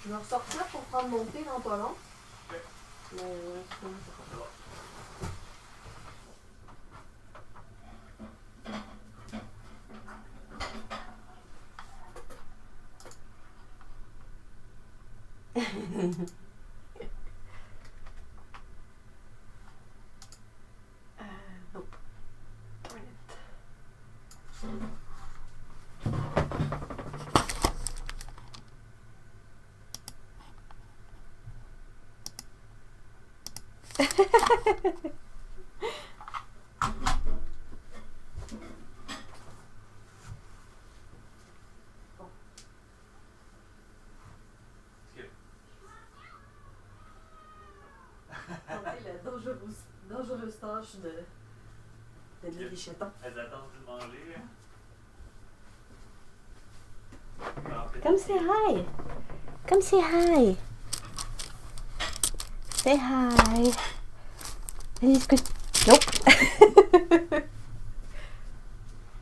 Je vais ressortir pour prendre mon thé dans pas long. Okay. Mais sinon, c'est pas nope. Darn it. Dangereuse tâche de mettre des chatons. Elles attendent de manger. Come say hi. Come say hi. Say hi. He's good. Nope.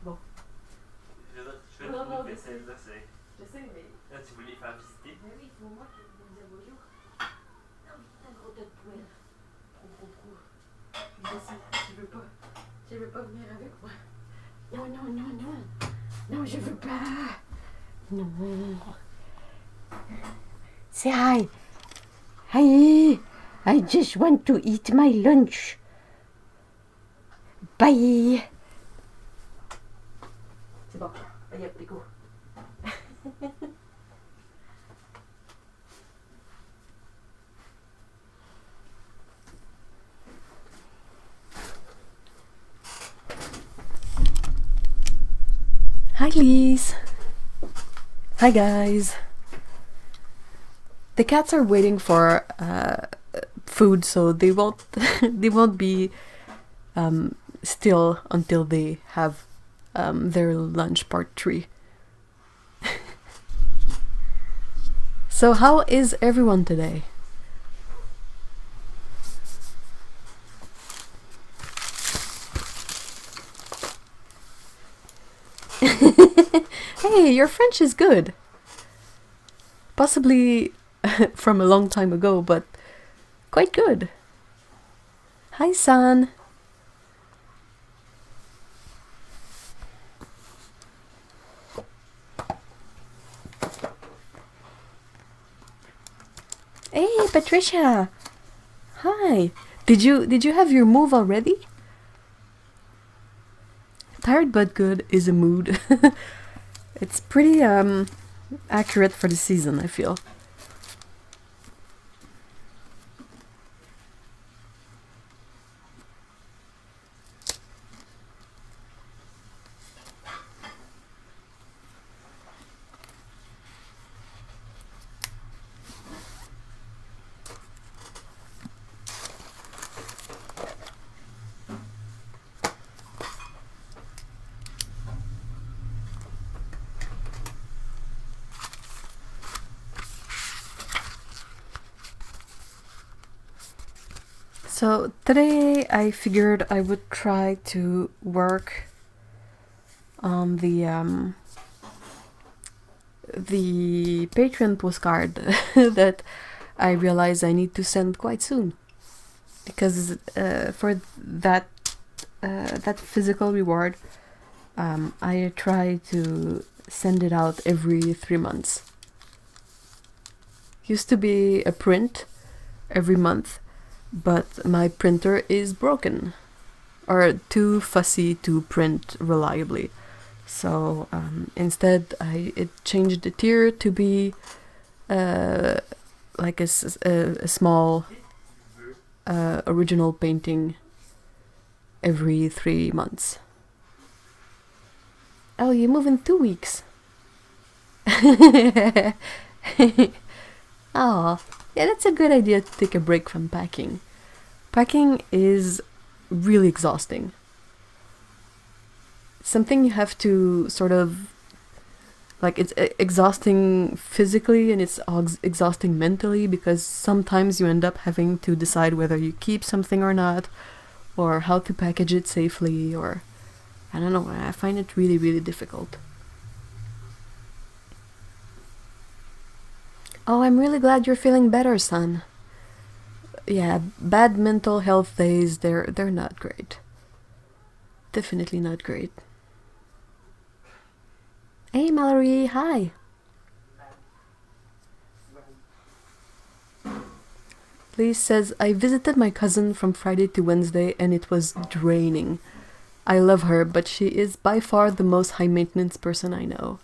Bon. Je fais Non, tout non, le vaisselle, là, c'est... Je sais, mais... Là, tu veux les faire visiter? Mais oui, c'est moi qui vous disais bonjour. Non, mais t'as un gros tas de poêle. Trop. Je veux pas. Je veux pas venir avec moi. Non, non, non, non. Non, je veux pas. Non. Say hi. Hi. I just want to eat my lunch. Bye. C'est bon. Allez, hop, go. Hi, Lise. Hi, guys. The cats are waiting for food, so they won't they won't be still until they have their lunch part 3. So how is everyone today? Hey, your French is good. Possibly from a long time ago, but quite good. Hi, San. Hey, Patricia. Hi. Did you have your move already? Tired but good is a mood. It's pretty accurate for the season, I feel. So today I figured I would try to work on the Patreon postcard that I realize I need to send quite soon, because for that physical reward, I try to send it out every 3 months. Used to be a print every month, but my printer is broken or too fussy to print reliably. So instead it changed the tier to be like a small original painting every 3 months. Oh, you move in 2 weeks. Oh, yeah, that's a good idea to take a break from packing. Packing is really exhausting. Something you have to sort of, like, it's exhausting physically and it's exhausting mentally, because sometimes you end up having to decide whether you keep something or not, or how to package it safely, or I don't know, I find it really, really difficult. Oh, I'm really glad you're feeling better, son. Yeah, bad mental health days, they're not great. Definitely not great. Hey Mallory, hi. Liz says, I visited my cousin from Friday to Wednesday and it was draining. I love her, but she is by far the most high maintenance person I know.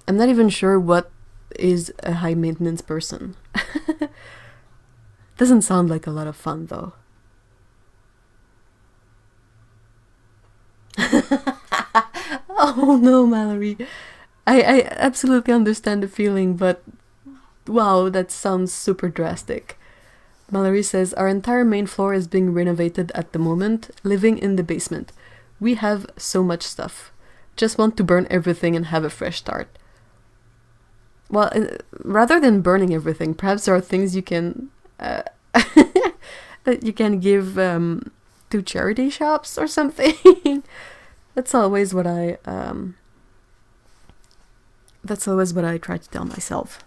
I'm not even sure what is a high maintenance person. Doesn't sound like a lot of fun though. Oh no, Mallory. I absolutely understand the feeling, but wow, that sounds super drastic. Mallory says, our entire main floor is being renovated at the moment, living in the basement. We have so much stuff. Just want to burn everything and have a fresh start. Well, rather than burning everything, perhaps there are things you can that you can give to charity shops or something. That's always what I try to tell myself.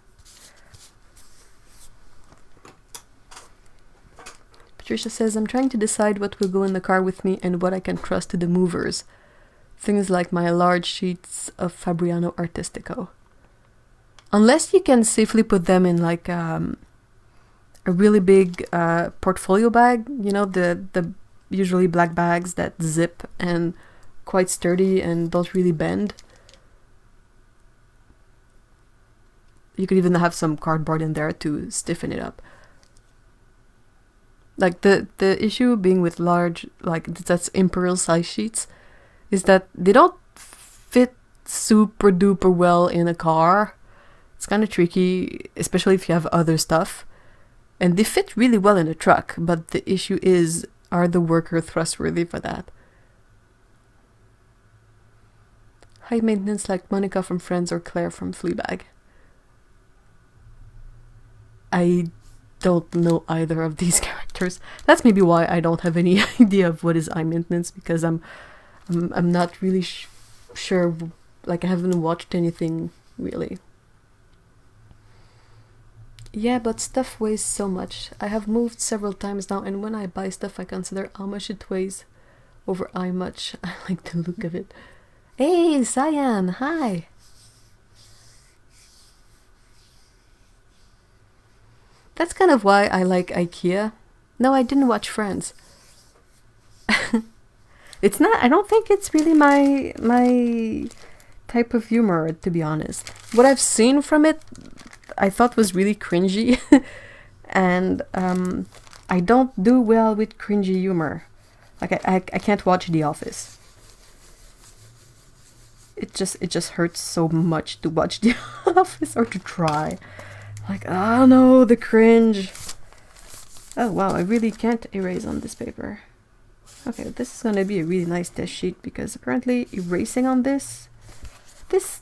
Patricia says, I'm trying to decide what will go in the car with me and what I can trust to the movers. Things like my large sheets of Fabriano Artistico. Unless you can safely put them in like a really big portfolio bag, you know, the usually black bags that zip and quite sturdy and don't really bend. You could even have some cardboard in there to stiffen it up. Like the issue being with large, like that's imperial size sheets, is that they don't fit super duper well in a car. It's kind of tricky, especially if you have other stuff. And they fit really well in a truck, but the issue is, are the workers trustworthy for that? High maintenance like Monica from Friends or Claire from Fleabag. I don't know either of these characters. That's maybe why I don't have any idea of what is high maintenance, because I'm not really sure. Like, I haven't watched anything really. Yeah, but stuff weighs so much. I have moved several times now, and when I buy stuff, I consider how much it weighs over how much I like the look of it. Hey, Cyan, hi. That's kind of why I like IKEA. No, I didn't watch Friends. It's not, I don't think it's really my type of humor, to be honest. What I've seen from it, I thought was really cringy. And I don't do well with cringy humor. Like, I can't watch The Office. It just hurts so much to watch The Office, or to try. Like, oh no, the cringe. Oh wow, I really can't erase on this paper. Okay, this is gonna be a really nice test sheet, because apparently erasing on this is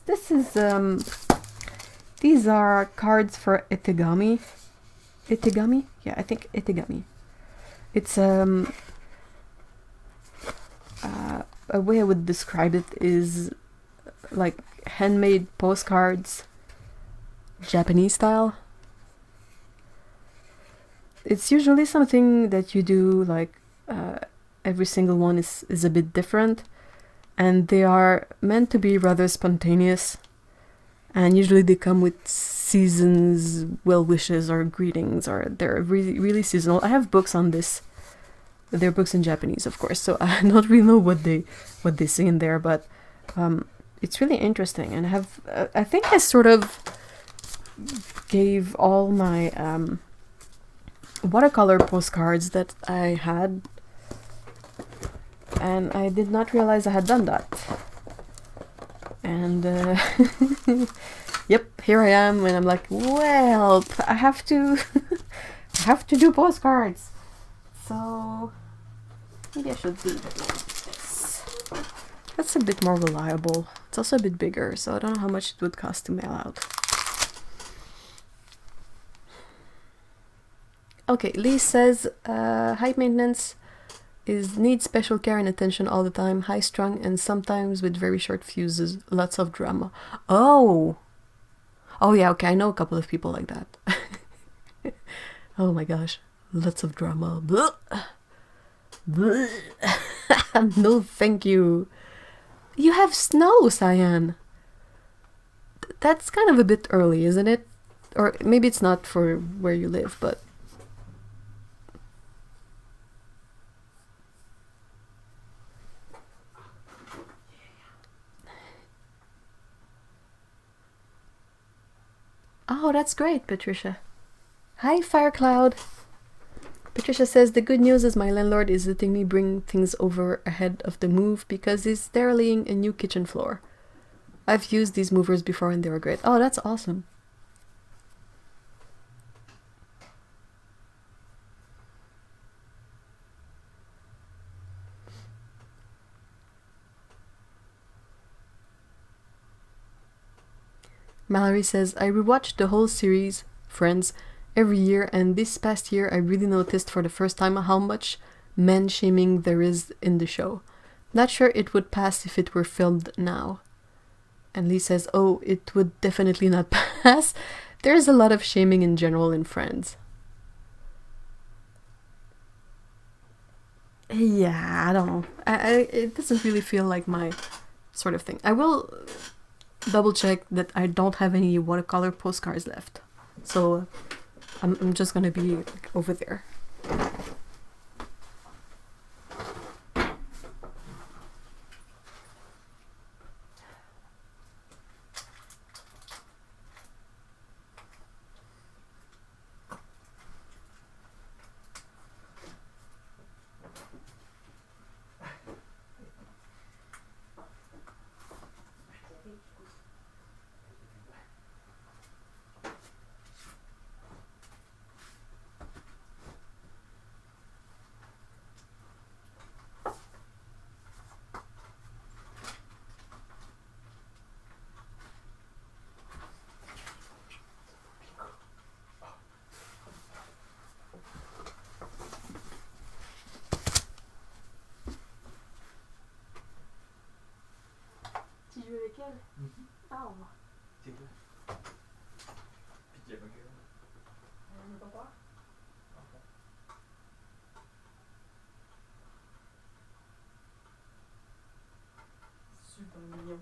these are cards for Itegami. Itegami? Yeah, I think Itegami. It's a way I would describe it is like handmade postcards, Japanese style. It's usually something that you do, like every single one is a bit different, and they are meant to be rather spontaneous, and usually they come with seasons, well wishes, or greetings, or they're really, really seasonal. I have books on this. They're books in Japanese, of course, so I don't really know what they say in there, but it's really interesting. And I think I sort of gave all my watercolor postcards that I had, and I did not realize I had done that. And yep, here I am, and I'm like, well, I have to I have to do postcards, so maybe I should do this. That's a bit more reliable. It's also a bit bigger, so I don't know how much it would cost to mail out. Okay, Lee says, high maintenance needs special care and attention all the time, high strung, and sometimes with very short fuses, lots of drama. Oh! Oh yeah, okay, I know a couple of people like that. Oh my gosh, lots of drama. Blah. Blah. No, thank you. You have snow, Cyan. That's kind of a bit early, isn't it? Or maybe it's not for where you live, but... Oh, that's great, Patricia. Hi, Firecloud. Patricia says, the good news is my landlord is letting me bring things over ahead of the move because he's sterilizing a new kitchen floor. I've used these movers before and they were great. Oh, that's awesome. Mallory says, I rewatched the whole series, Friends, every year, and this past year I really noticed for the first time how much man-shaming there is in the show. Not sure it would pass if it were filmed now. And Lee says, oh, it would definitely not pass. There's a lot of shaming in general in Friends. Yeah, I don't know. It doesn't really feel like my sort of thing. I will double check that I don't have any watercolor postcards left. So I'm just gonna be over there. Tu joues avec elle? Oh. C'est quoi? Piqué, ok. Elle n'a pas peur? Super mignon.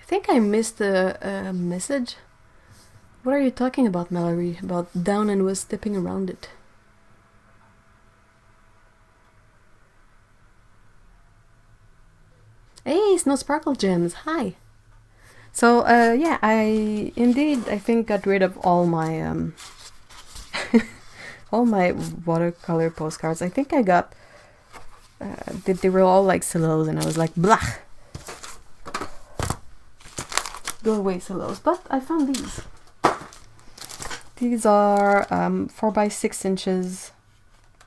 I think I missed a message. What are you talking about, Mallory? About down and was stepping around it. Hey, Snow Sparkle Gems, hi! So, yeah, I think got rid of all my, all my watercolor postcards. I think I got, they were all like Celos and I was like, blah! Go away, Celos. But I found these. These are 4 by 6 inches,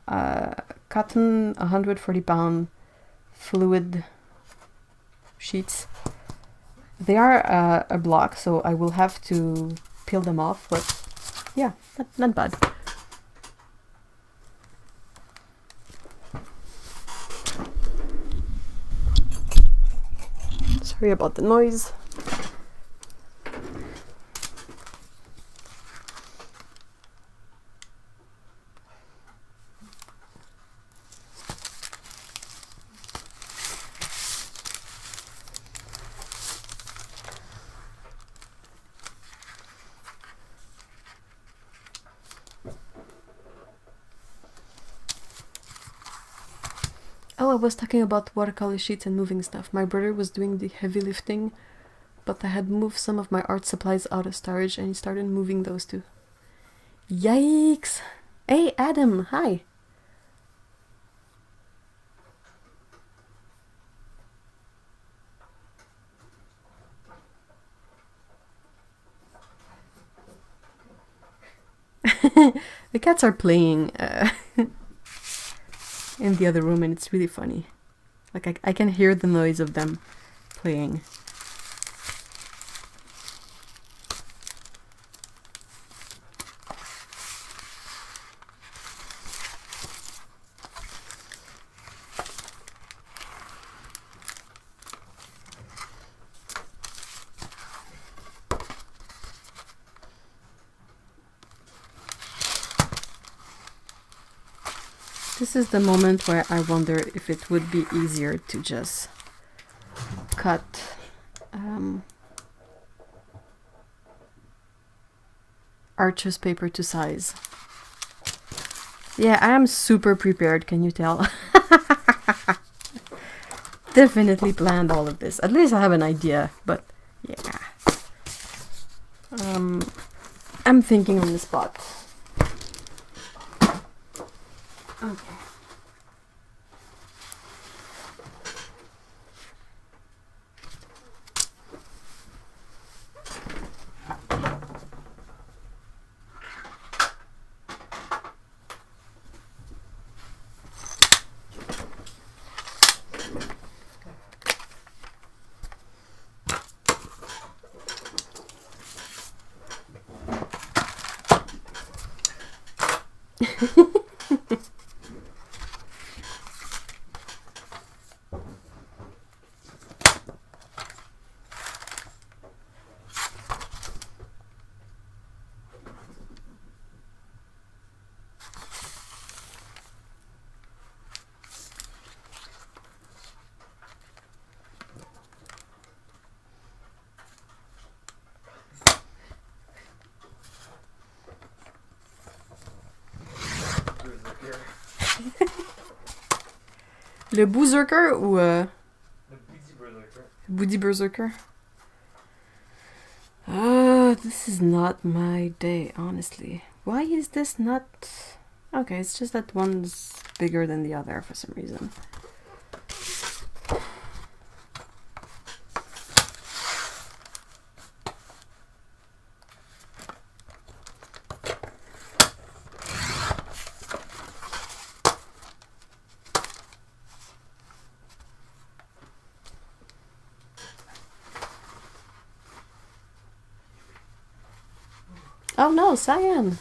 cotton, 140 pound, fluid sheets. They are a block, so I will have to peel them off, but yeah, not bad. Sorry about the noise. Oh, I was talking about watercolor sheets and moving stuff. My brother was doing the heavy lifting, but I had moved some of my art supplies out of storage and he started moving those too. Yikes! Hey, Adam, hi! The cats are playing in the other room, and it's really funny. Like I can hear the noise of them playing. This is the moment where I wonder if it would be easier to just cut Arches paper to size. Yeah, I am super prepared, can you tell? Definitely planned all of this. At least I have an idea, but yeah. I'm thinking on the spot. Okay. Le Berserker ou Le Booty Berserker. Booty Berserker? This is not my day, honestly. Why is this not... Okay, it's just that one's bigger than the other for some reason. Oh no, Cyan!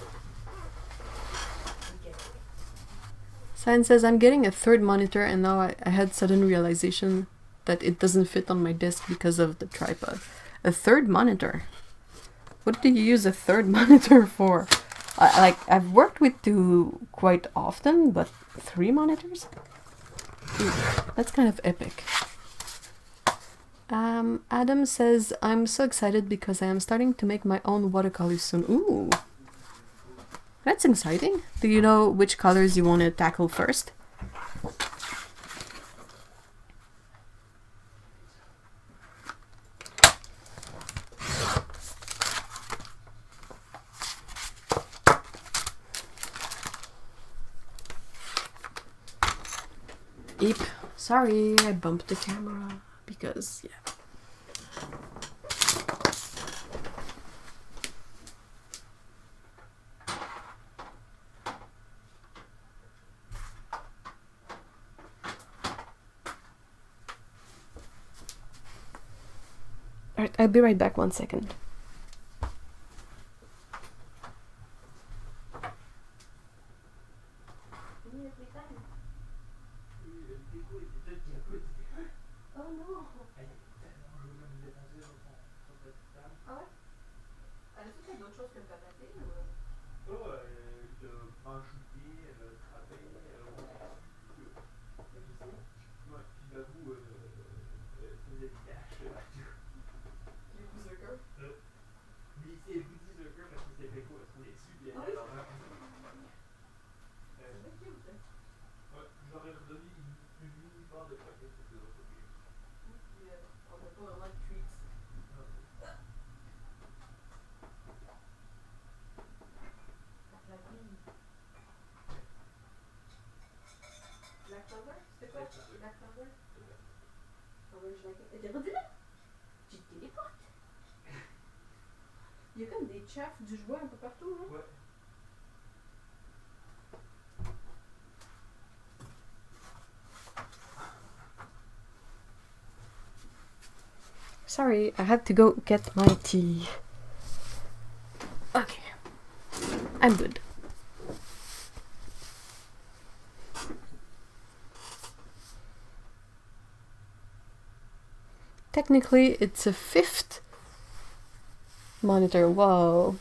Cyan says, I'm getting a third monitor and now I had sudden realization that it doesn't fit on my desk because of the tripod. A third monitor? What do you use a third monitor for? I've worked with two quite often, but 3 monitors? Ooh, that's kind of epic. Adam says, I'm so excited because I am starting to make my own watercolors soon. Ooh! That's exciting. Do you know which colors you want to tackle first? Eep. Sorry, I bumped the camera because, yeah. Alright, I'll be right back 1 second. Il y a comme des chefs du jouet un peu partout, hein? Ouais. sorry, I had to go get my tea. Okay, I'm good. Technically, it's a 5th monitor. Whoa.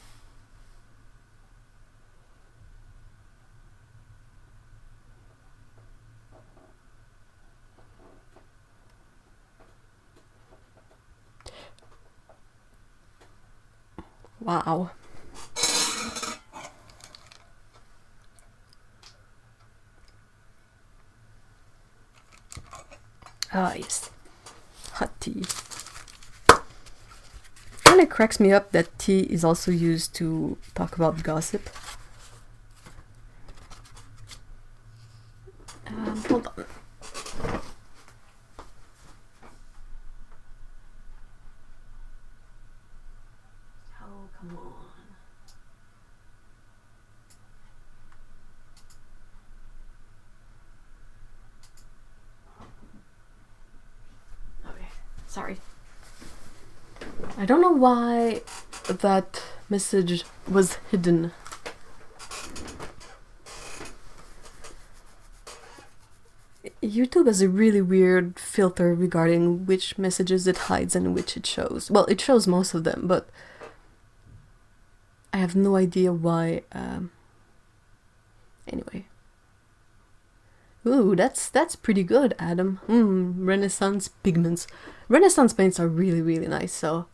Wow. Ah, yes. Hot tea. Kind of cracks me up that tea is also used to talk about gossip. Hold on. Oh, come on. Okay, sorry. I don't know why that message was hidden. YouTube has a really weird filter regarding which messages it hides and which it shows. Well, it shows most of them, but I have no idea why. Anyway. Ooh, that's pretty good, Adam. Renaissance pigments. Renaissance paints are really, really nice, so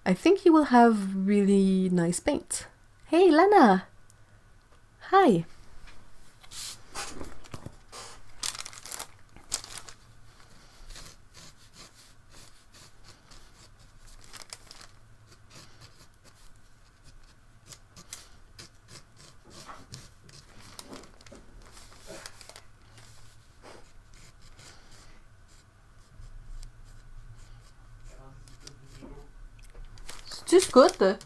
I think you will have really nice paint. Hey, Lena! Hi! C'est good.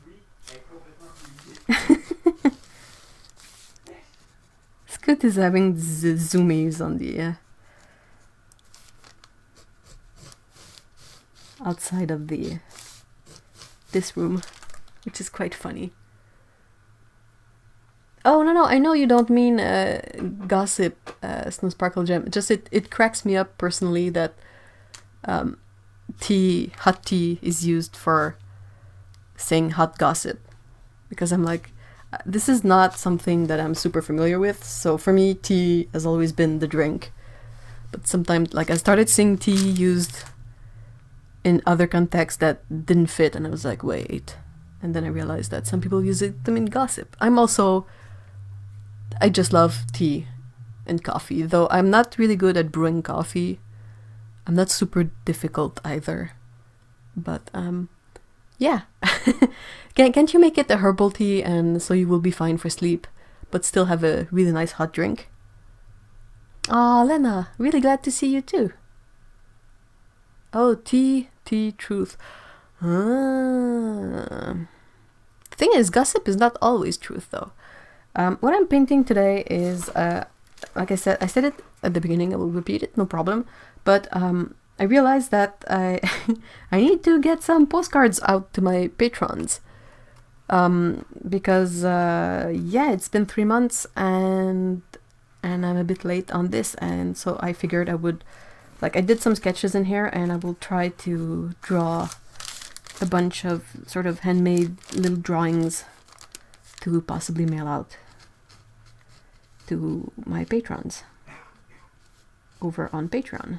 Scott is having the zoomies on the outside of this room, which is quite funny. Oh no, I know you don't mean gossip, Snow Sparkle Gem. Just it cracks me up personally that hot tea is used for saying hot gossip, because I'm like, this is not something that I'm super familiar with, so for me tea has always been the drink. But sometimes, like, I started seeing tea used in other contexts that didn't fit, and I was like, wait. And then I realized that some people use it to mean gossip. I just love tea and coffee, though I'm not really good at brewing coffee. I'm not super difficult either, but yeah. Can't you make it a herbal tea and so you will be fine for sleep, but still have a really nice hot drink? Aw, Lena, really glad to see you too. Oh, tea, truth. The thing is, gossip is not always truth though. What I'm painting today is, like I said it at the beginning, I will repeat it, no problem, but I realized that I need to get some postcards out to my patrons, because yeah, it's been 3 months and I'm a bit late on this, and so I figured I would, like, I did some sketches in here and I will try to draw a bunch of sort of handmade little drawings to possibly mail out to my patrons over on Patreon.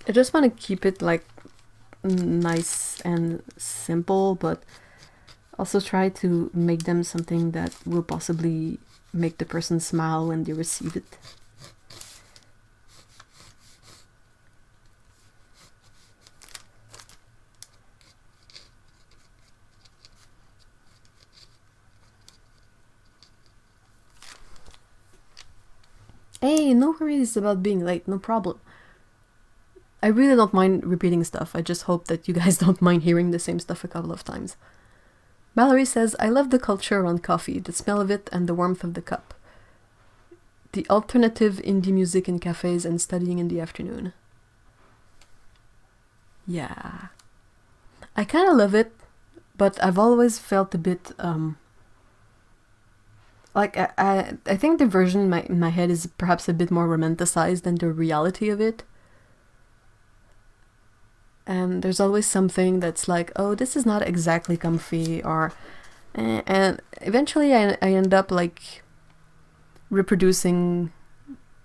I just want to keep it like nice and simple, but also try to make them something that will possibly make the person smile when they receive it. Hey, no worries about being late, no problem. I really don't mind repeating stuff. I just hope that you guys don't mind hearing the same stuff a couple of times. Mallory says, I love the culture around coffee, the smell of it and the warmth of the cup. The alternative indie music in cafes and studying in the afternoon. Yeah. I kind of love it, but I've always felt a bit, like, I think the version in my head is perhaps a bit more romanticized than the reality of it. And there's always something that's like, oh, this is not exactly comfy, or... and eventually I end up, like, reproducing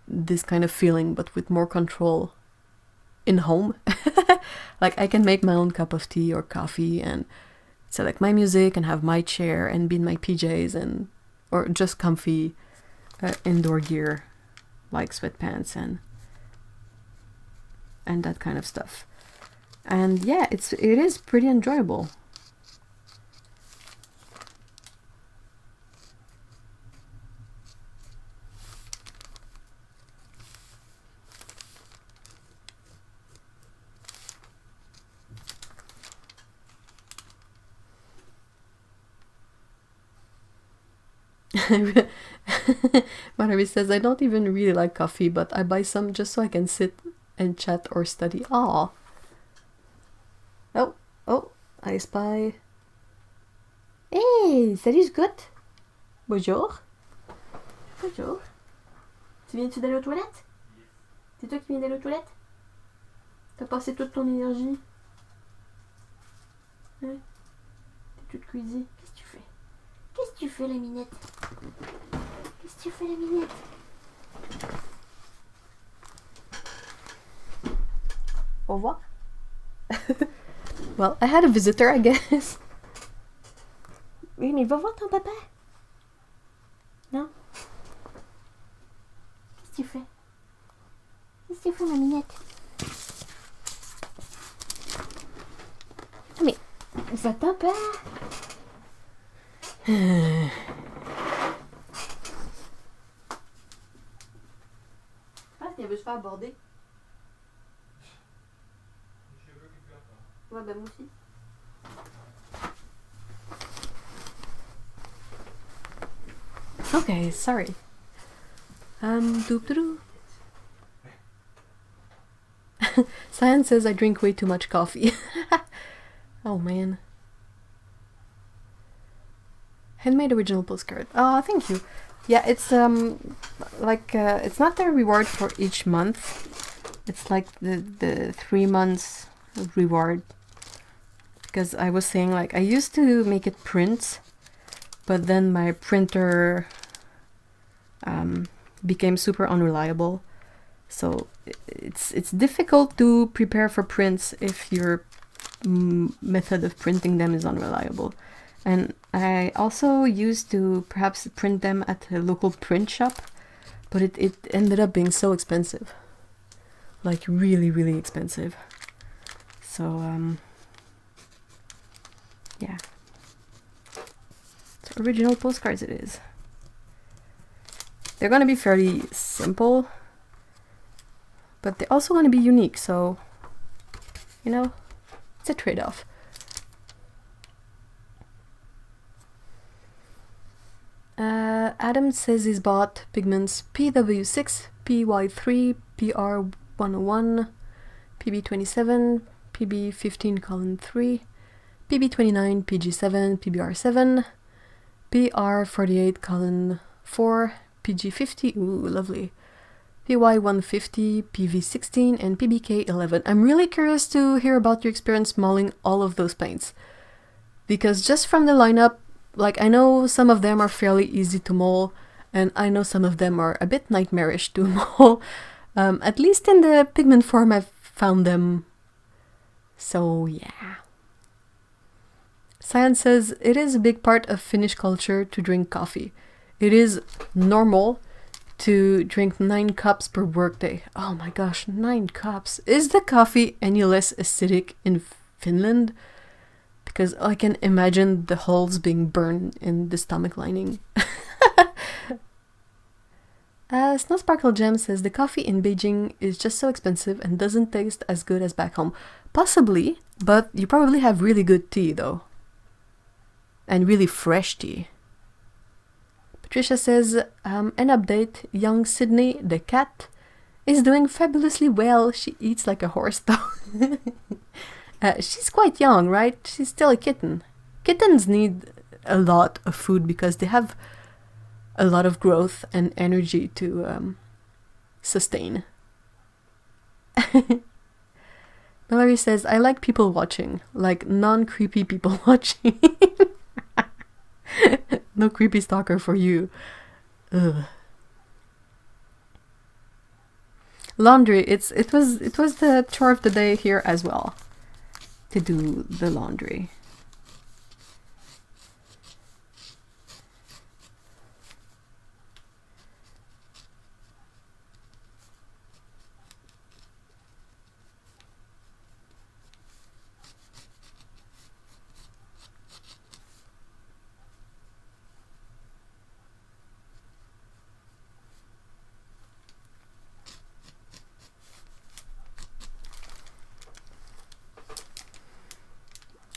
this kind of feeling, but with more control in home. Like, I can make my own cup of tea or coffee and select my music and have my chair and be in my PJs and... or just comfy indoor gear, like sweatpants and that kind of stuff. And yeah, it is pretty enjoyable. Manavi says, I don't even really like coffee, but I buy some just so I can sit and chat or study. Aw. Oh, I spy. Hey, salut Scott. Bonjour. Bonjour. Tu viens-tu d'aller aux toilettes? C'est toi qui viens d'aller aux toilettes? T'as passé toute ton énergie? Hein? T'es toute cuisée. Qu'est-ce que tu fais? Qu'est-ce que tu fais, la minette? Qu'est-ce que tu fais, la minette? Au revoir. Well, I had a visitor, I guess. Oui, mais va voir ton papa. Non? Qu'est-ce que tu fais? Qu'est-ce que tu fais, ma minette? Ah, mais va-t'en pas. Ah, qu'elle veut se faire aborder. Ouais, bah moi aussi. Okay, sorry. Doop-doo-doo. Cyan says I drink way too much coffee. Oh man. Handmade original postcard. Oh, thank you. Yeah, it's like it's not the reward for each month. It's like the 3 months reward. Because I was saying, like, I used to make it print, but then my printer became super unreliable. So it's difficult to prepare for prints if your method of printing them is unreliable. And I also used to perhaps print them at a local print shop, but it ended up being so expensive. Like, really, really expensive. So, yeah. So original postcards it is. They're gonna be fairly simple, but they're also gonna be unique, so, you know, it's a trade-off. Adam says he's bought pigments PW6, PY3, PR101, PB27, PB15:3, PB29, PG7, PBR7, PR48:4, PG50, ooh, lovely, PY150, PV16, and PBK11. I'm really curious to hear about your experience mulling all of those paints, because just from the lineup, like, I know some of them are fairly easy to mull, and I know some of them are a bit nightmarish to mull. At least in the pigment form I've found them. So yeah. Science says, it is a big part of Finnish culture to drink coffee. It is normal to drink 9 cups per workday. Oh my gosh, 9 cups. Is the coffee any less acidic in Finland? Because I can imagine the holes being burned in the stomach lining. Snow Sparkle Gem says, the coffee in Beijing is just so expensive and doesn't taste as good as back home. Possibly, but you probably have really good tea though. and really fresh tea. Patricia says, an update, young Sydney, the cat, is doing fabulously well. She eats like a horse though. She's quite young, right? She's still a kitten. Kittens need a lot of food because they have a lot of growth and energy to sustain. Mallory says, I like people watching, like non-creepy people watching. No creepy stalker for you. Ugh. Laundry, it was the chore of the day here as well, to do the laundry.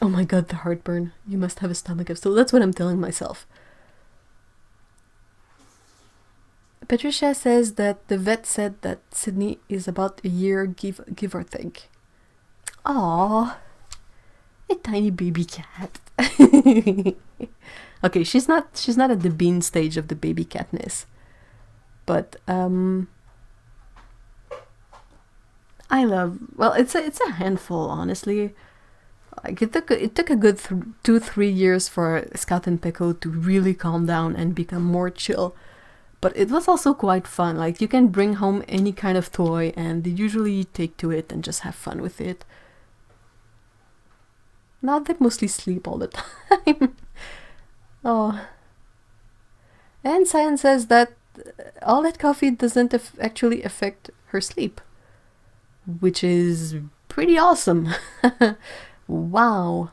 Oh my god, the heartburn. You must have a stomach of steel. That's what I'm telling myself. Patricia says that the vet said that Sydney is about a year, give or take. Aww. A tiny baby cat. Okay, she's not at the bean stage of the baby catness. But I love, well, it's a handful, honestly. Like it took a good 2-3 years for Scout and Pecco to really calm down and become more chill. But it was also quite fun. Like, you can bring home any kind of toy and they usually take to it and just have fun with it. Now they mostly sleep all the time. Oh. And Cyan says that all that coffee doesn't actually affect her sleep, which is pretty awesome. Wow.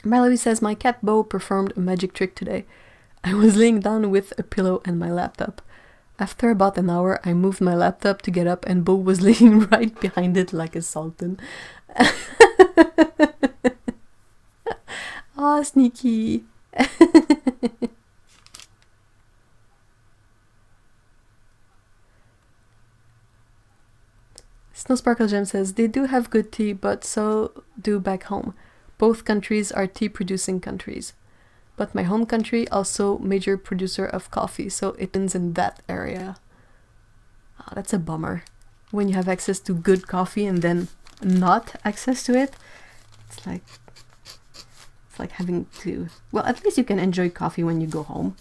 Melody says, my cat Bo performed a magic trick today. I was laying down with a pillow and my laptop. After about an hour, I moved my laptop to get up and Bo was laying right behind it like a sultan. Ah, sneaky. Snow Sparkle Gem says, they do have good tea, but so do back home. Both countries are tea producing countries. But my home country also major producer of coffee, so it ends in that area. Oh, that's a bummer. When you have access to good coffee and then not access to it, it's like having to, well, at least you can enjoy coffee when you go home,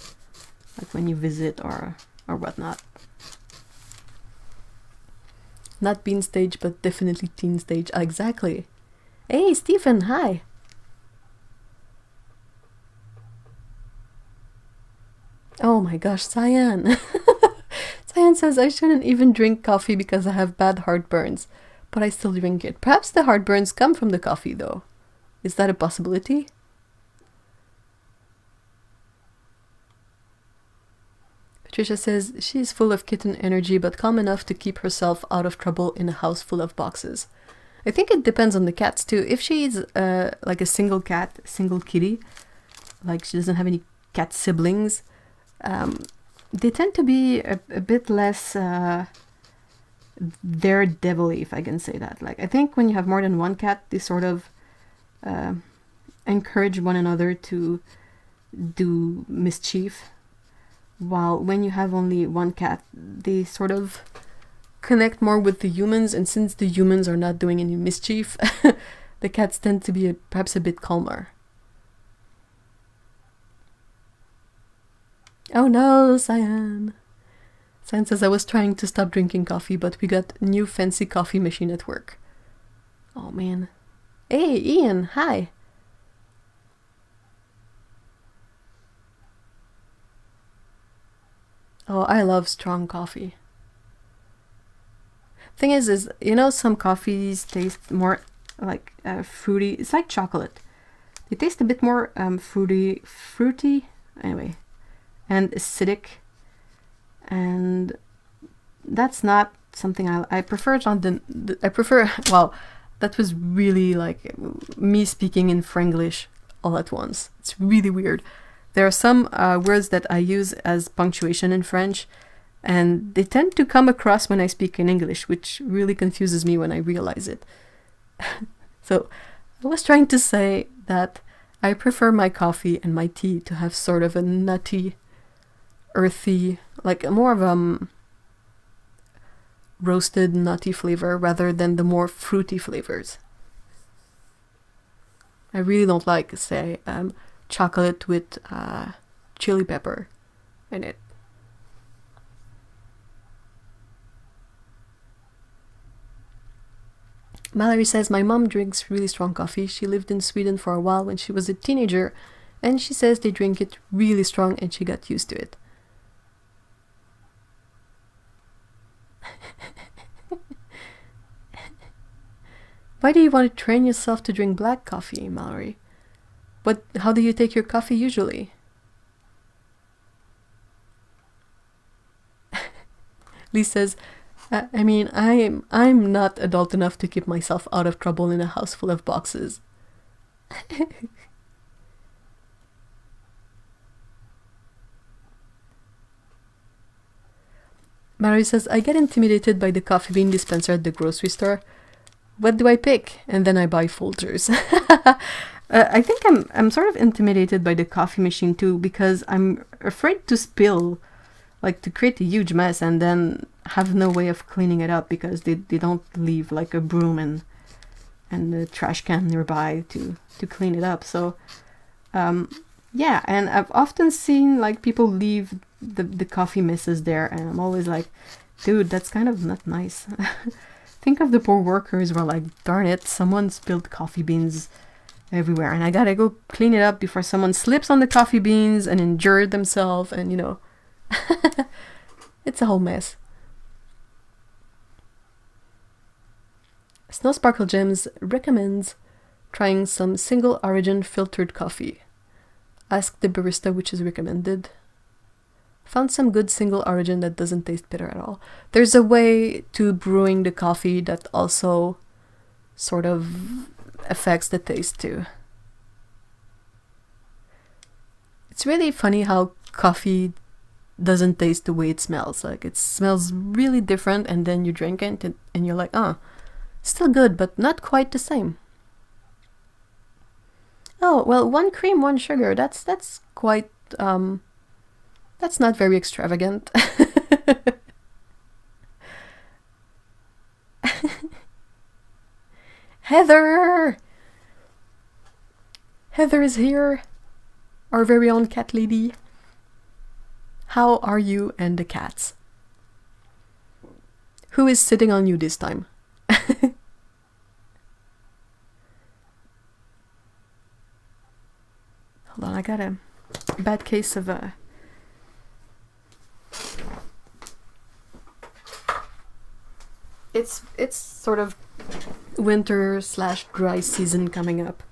like when you visit or whatnot. Not bean stage, but definitely teen stage. Exactly. Hey, Stephen, hi. Oh my gosh, Cyan. Cyan says, I shouldn't even drink coffee because I have bad heartburns, but I still drink it. Perhaps the heartburns come from the coffee, though. Is that a possibility? Patricia says, she is full of kitten energy, but calm enough to keep herself out of trouble in a house full of boxes. I think it depends on the cats, too. If she's like a single cat, single kitty, like she doesn't have any cat siblings, they tend to be a bit less daredevilly, if I can say that. Like, I think when you have more than one cat, they sort of encourage one another to do mischief. While when you have only one cat, they sort of connect more with the humans, and since the humans are not doing any mischief, the cats tend to be perhaps a bit calmer. Oh no, Cyan. Cyan says, I was trying to stop drinking coffee, but we got a new fancy coffee machine at work. Oh man. Hey, Ian, hi. Oh, I love strong coffee. Thing is, you know, some coffees taste more like fruity. It's like chocolate. They taste a bit more fruity, anyway, and acidic. And that's not something I prefer. I prefer. Well, that was really like me speaking in Franglish all at once. It's really weird. There are some words that I use as punctuation in French, and they tend to come across when I speak in English, which really confuses me when I realize it. So I was trying to say that I prefer my coffee and my tea to have sort of a nutty, earthy, like more of a roasted nutty flavor rather than the more fruity flavors. I really don't like, say, chocolate with chili pepper in it. Mallory says, my mom drinks really strong coffee. She lived in Sweden for a while when she was a teenager, and she says they drink it really strong and she got used to it. Why do you want to train yourself to drink black coffee, Mallory? How do you take your coffee usually? Lee says, I'm not adult enough to keep myself out of trouble in a house full of boxes. Mallory says, I get intimidated by the coffee bean dispenser at the grocery store. What do I pick? And then I buy Folgers. I think I'm sort of intimidated by the coffee machine too, because I'm afraid to spill, like to create a huge mess and then have no way of cleaning it up because they don't leave like a broom and a trash can nearby to clean it up. So yeah, and I've often seen like people leave the coffee messes there, and I'm always like, dude, that's kind of not nice. Think of the poor workers who are like, darn it, someone spilled coffee beans everywhere and I gotta go clean it up before someone slips on the coffee beans and injured themselves, and you know, it's a whole mess. Snow Sparkle Gems recommends trying some single origin filtered coffee. Ask the barista which is recommended. Found some good single origin that doesn't taste bitter at all. There's a way to brewing the coffee that also sort of affects the taste too. It's really funny how coffee doesn't taste the way it smells. Like it smells really different, and then you drink it and you're like, oh, still good, but not quite the same. Oh, well, 1 cream, 1 sugar. That's quite that's not very extravagant. Heather! Heather is here, our very own cat lady. How are you and the cats? Who is sitting on you this time? Hold on, I got a bad case of It's sort of winter / dry season coming up,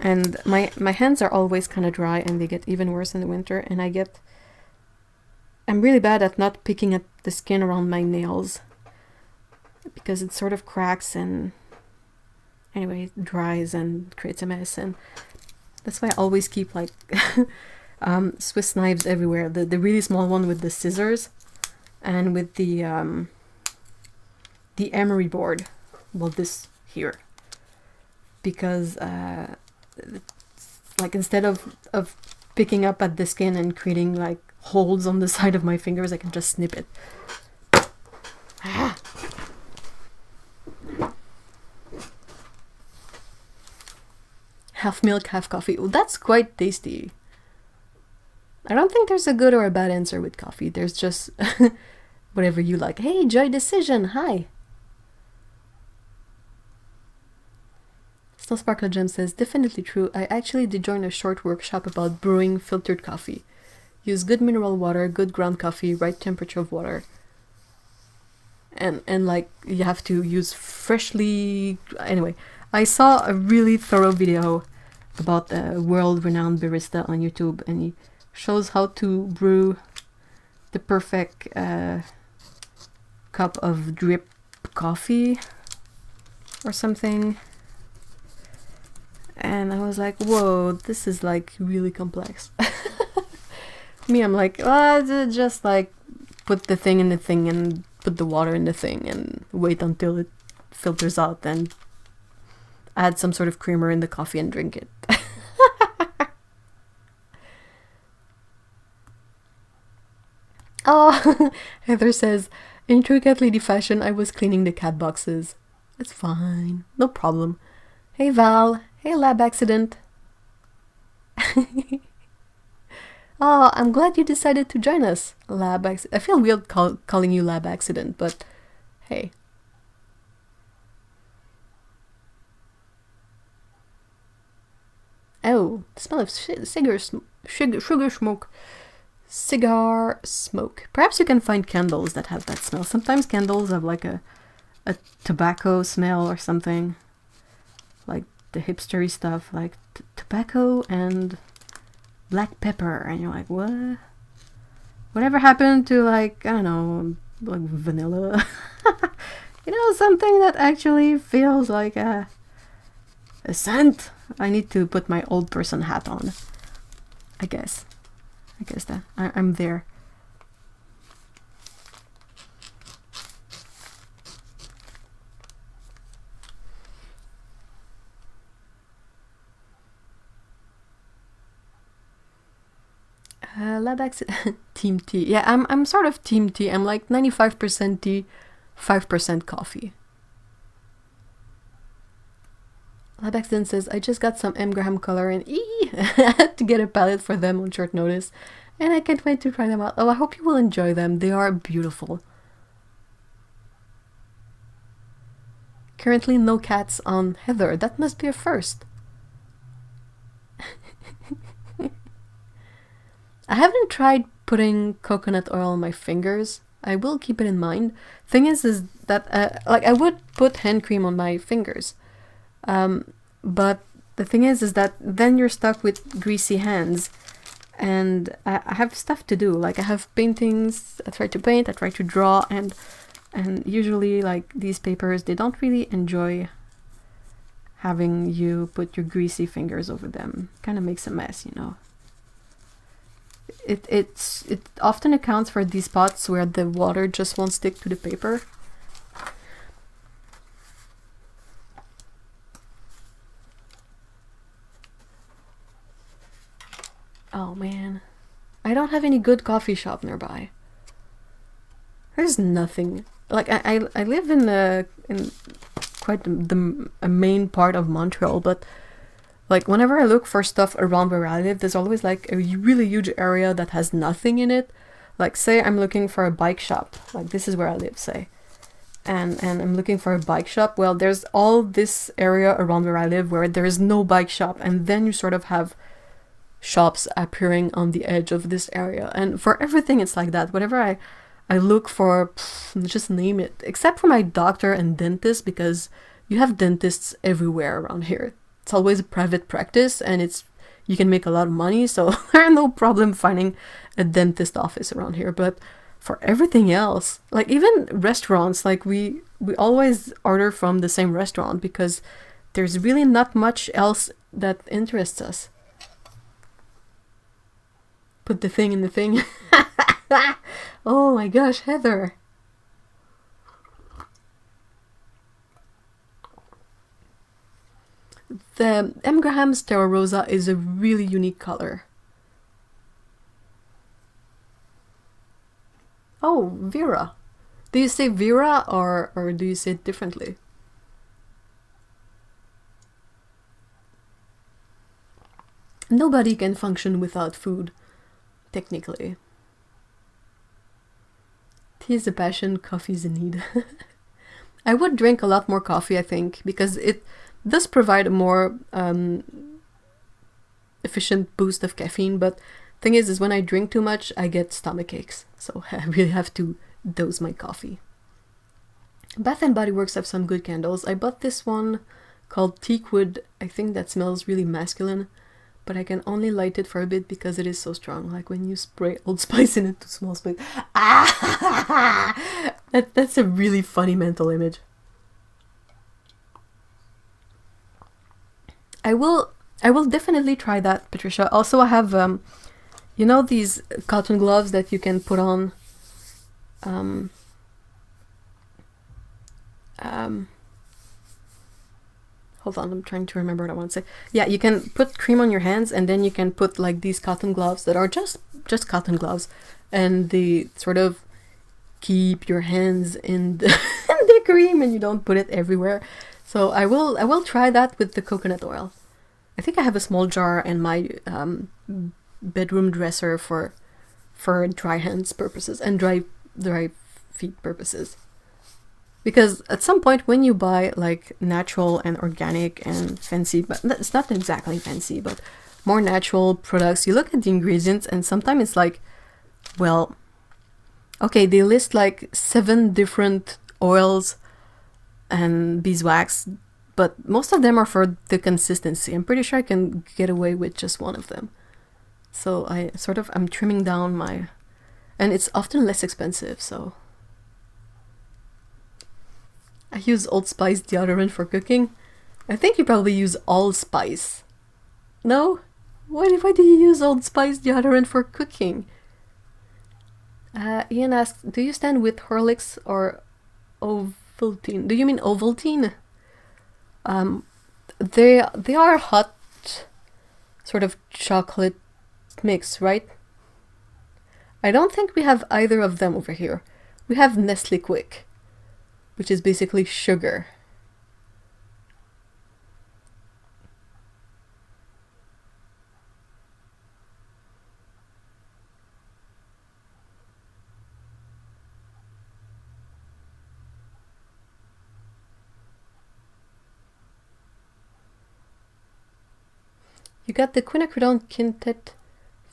and my hands are always kind of dry, and they get even worse in the winter, and I'm really bad at not picking at the skin around my nails because it sort of cracks and anyway dries and creates a mess, and that's why I always keep like Swiss knives everywhere, the really small one with the scissors and with the emery board, well, this here, because like instead of picking up at the skin and creating like holes on the side of my fingers, I can just snip it. Half milk, half coffee. Well, that's quite tasty. I don't think there's a good or a bad answer with coffee. There's just whatever you like. Hey, Joy Decision, hi. Snow Sparkle Gem says, definitely true. I actually did join a short workshop about brewing filtered coffee. Use good mineral water, good ground coffee, right temperature of water. And like, you have to use freshly... Anyway, I saw a really thorough video about a world-renowned barista on YouTube, and he shows how to brew the perfect cup of drip coffee or something. And I was like, whoa, this is like really complex. Me, I'm like, just like put the thing in the thing and put the water in the thing and wait until it filters out and add some sort of creamer in the coffee and drink it. Oh, Heather says, in true cat lady fashion, I was cleaning the cat boxes. It's fine, no problem. Hey Val, hey lab accident. Oh, I'm glad you decided to join us, lab accident. I feel weird calling you lab accident, but hey. Oh, the smell of sugar smoke. Cigar smoke. Perhaps you can find candles that have that smell. Sometimes candles have like a tobacco smell or something. Like the hipstery stuff, like tobacco and black pepper. And you're like, what? Whatever happened to like, I don't know, like vanilla? You know, something that actually feels like a scent. I need to put my old person hat on, I guess. I guess that I'm there. Lab accident. Team tea. Yeah, I'm sort of team tea. I'm like 95% tea, 5% coffee. Lab accident says, I just got some M. Graham color and I had to get a palette for them on short notice. And I can't wait to try them out. Oh, I hope you will enjoy them. They are beautiful. Currently no cats on Heather. That must be a first. I haven't tried putting coconut oil on my fingers. I will keep it in mind. Thing is that like I would put hand cream on my fingers. But the thing is that then you're stuck with greasy hands. And I have stuff to do. Like I have paintings, I try to paint, I try to draw, and usually like these papers, they don't really enjoy having you put your greasy fingers over them. Kind of makes a mess, you know. It often accounts for these spots where the water just won't stick to the paper. Oh man, I don't have any good coffee shop nearby. There's nothing. Like I live in quite a main part of Montreal, but like whenever I look for stuff around where I live, there's always like a really huge area that has nothing in it. Like say I'm looking for a bike shop, like this is where I live, say, and I'm looking for a bike shop. Well, there's all this area around where I live where there is no bike shop, and then you sort of have shops appearing on the edge of this area. And for everything it's like that. Whatever I look for, just name it, except for my doctor and dentist, because you have dentists everywhere around here. It's always a private practice and you can make a lot of money, so there are no problem finding a dentist office around here. But for everything else, like even restaurants, like we always order from the same restaurant because there's really not much else that interests us. Put the thing in the thing. Oh my gosh, Heather. The M. Graham Stero Rosa is a really unique color. Oh, Vera. Do you say Vera or do you say it differently? Nobody can function without food, technically. Tea is a passion, coffee is a need. I would drink a lot more coffee, I think, because it does provide a more efficient boost of caffeine, but thing is when I drink too much, I get stomach aches, so I really have to dose my coffee. Bath and Body Works have some good candles. I bought this one called Teakwood. I think that smells really masculine, but I can only light it for a bit because it is so strong. Like when you spray Old Spice in a small space. Ah! That's a really funny mental image. I will I will definitely try that, Patricia. Also, I have, you know, these cotton gloves that you can put on. Hold on, I'm trying to remember what I want to say. Yeah, you can put cream on your hands, and then you can put like these cotton gloves that are just cotton gloves, and they sort of keep your hands in the, in the cream, and you don't put it everywhere. So I will try that with the coconut oil. I think I have a small jar in my bedroom dresser for dry hands purposes and dry feet purposes. Because at some point when you buy like natural and organic and fancy, but it's not exactly fancy, but more natural products, you look at the ingredients and sometimes it's like, well, okay, they list like 7 different oils and beeswax, but most of them are for the consistency. I'm pretty sure I can get away with just one of them. So I'm trimming down my, and it's often less expensive, so. I use Old Spice deodorant for cooking. I think you probably use allspice. No? Why do you use Old Spice deodorant for cooking? Ian asks, do you stand with Horlicks or Ovaltine? Do you mean Ovaltine? They are hot sort of chocolate mix, right? I don't think we have either of them over here. We have Nestle Quick, which is basically sugar. You got the quinacridone quintet,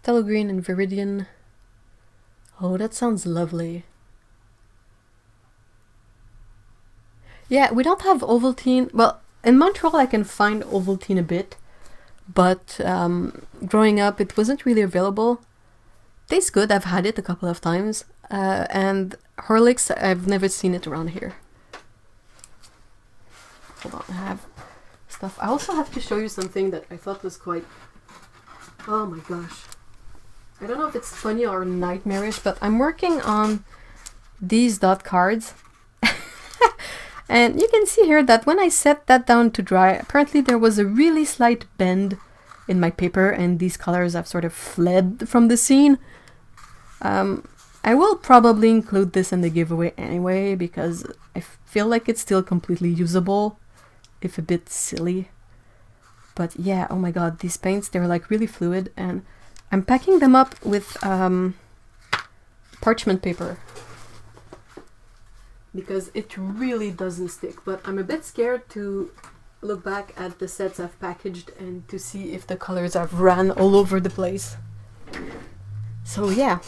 phthalo green and viridian. Oh, that sounds lovely. Yeah, we don't have Ovaltine. Well, in Montreal I can find Ovaltine a bit, but growing up it wasn't really available. Tastes good, I've had it a couple of times. And Horlicks, I've never seen it around here. Hold on, I have stuff. I also have to show you something that I thought was quite... Oh my gosh. I don't know if it's funny or nightmarish, but I'm working on these dot cards. And you can see here that when I set that down to dry, apparently there was a really slight bend in my paper and these colors have sort of fled from the scene. I will probably include this in the giveaway anyway because I feel like it's still completely usable, if a bit silly. But yeah, oh my god, these paints, they're like really fluid, and I'm packing them up with parchment paper because it really doesn't stick. But I'm a bit scared to look back at the sets I've packaged and to see if the colors have ran all over the place. So yeah.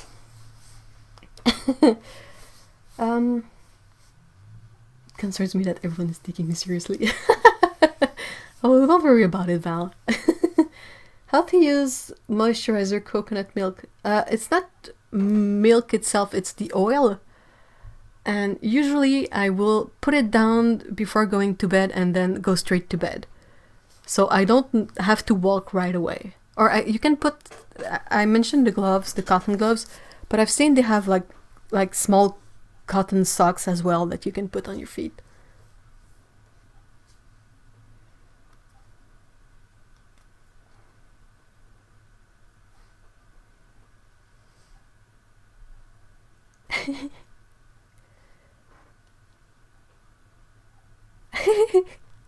Concerns me that everyone is taking me seriously. Oh, don't worry about it, Val. How to use moisturizer coconut milk? It's not milk itself, it's the oil. And usually I will put it down before going to bed and then go straight to bed. So I don't have to walk right away. Or you can put, I mentioned the gloves, the cotton gloves, but I've seen they have like small cotton socks as well that you can put on your feet.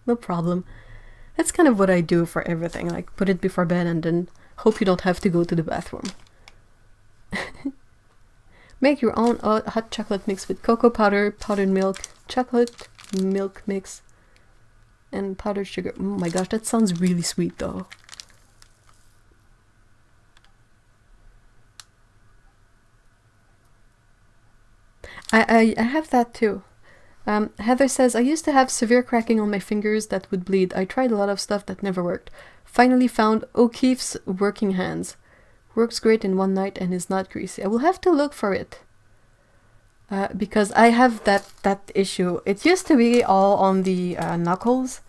No problem. That's kind of what I do for everything, like put it before bed and then hope you don't have to go to the bathroom. Make your own hot chocolate mix with cocoa powder, powdered milk, chocolate milk mix, and powdered sugar. Oh my gosh, that sounds really sweet though. I have that too. Heather says, I used to have severe cracking on my fingers that would bleed. I tried a lot of stuff that never worked. Finally found O'Keeffe's Working Hands. Works great in one night and is not greasy. I will have to look for it. Because I have that issue. It used to be all on the knuckles.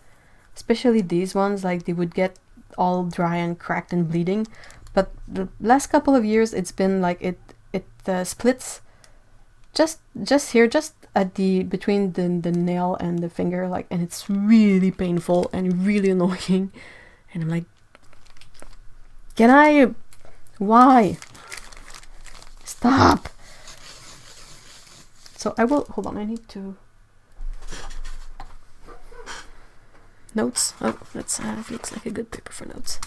Especially these ones, like they would get all dry and cracked and bleeding. But the last couple of years, it's been like it splits just here, just at the between the nail and the finger, like, and it's really painful and really annoying. And I'm like, why? Stop. So I will, hold on, I need to notes. Oh, that's looks like a good paper for notes.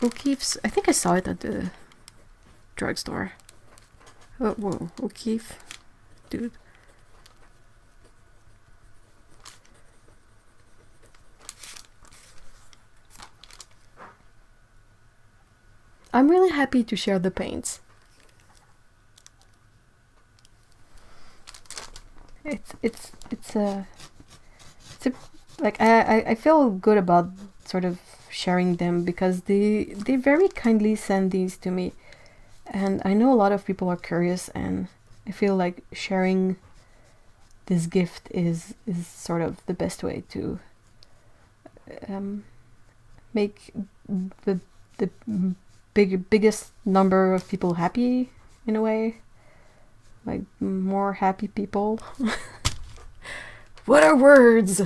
O'Keefe's, I think I saw it at the drugstore. Oh, whoa, O'Keefe, dude. I'm really happy to share the paints. It's a like I feel good about sort of sharing them because they very kindly send these to me, and I know a lot of people are curious, and I feel like sharing this gift is sort of the best way to make the biggest number of people happy, in a way, like more happy people. What are words?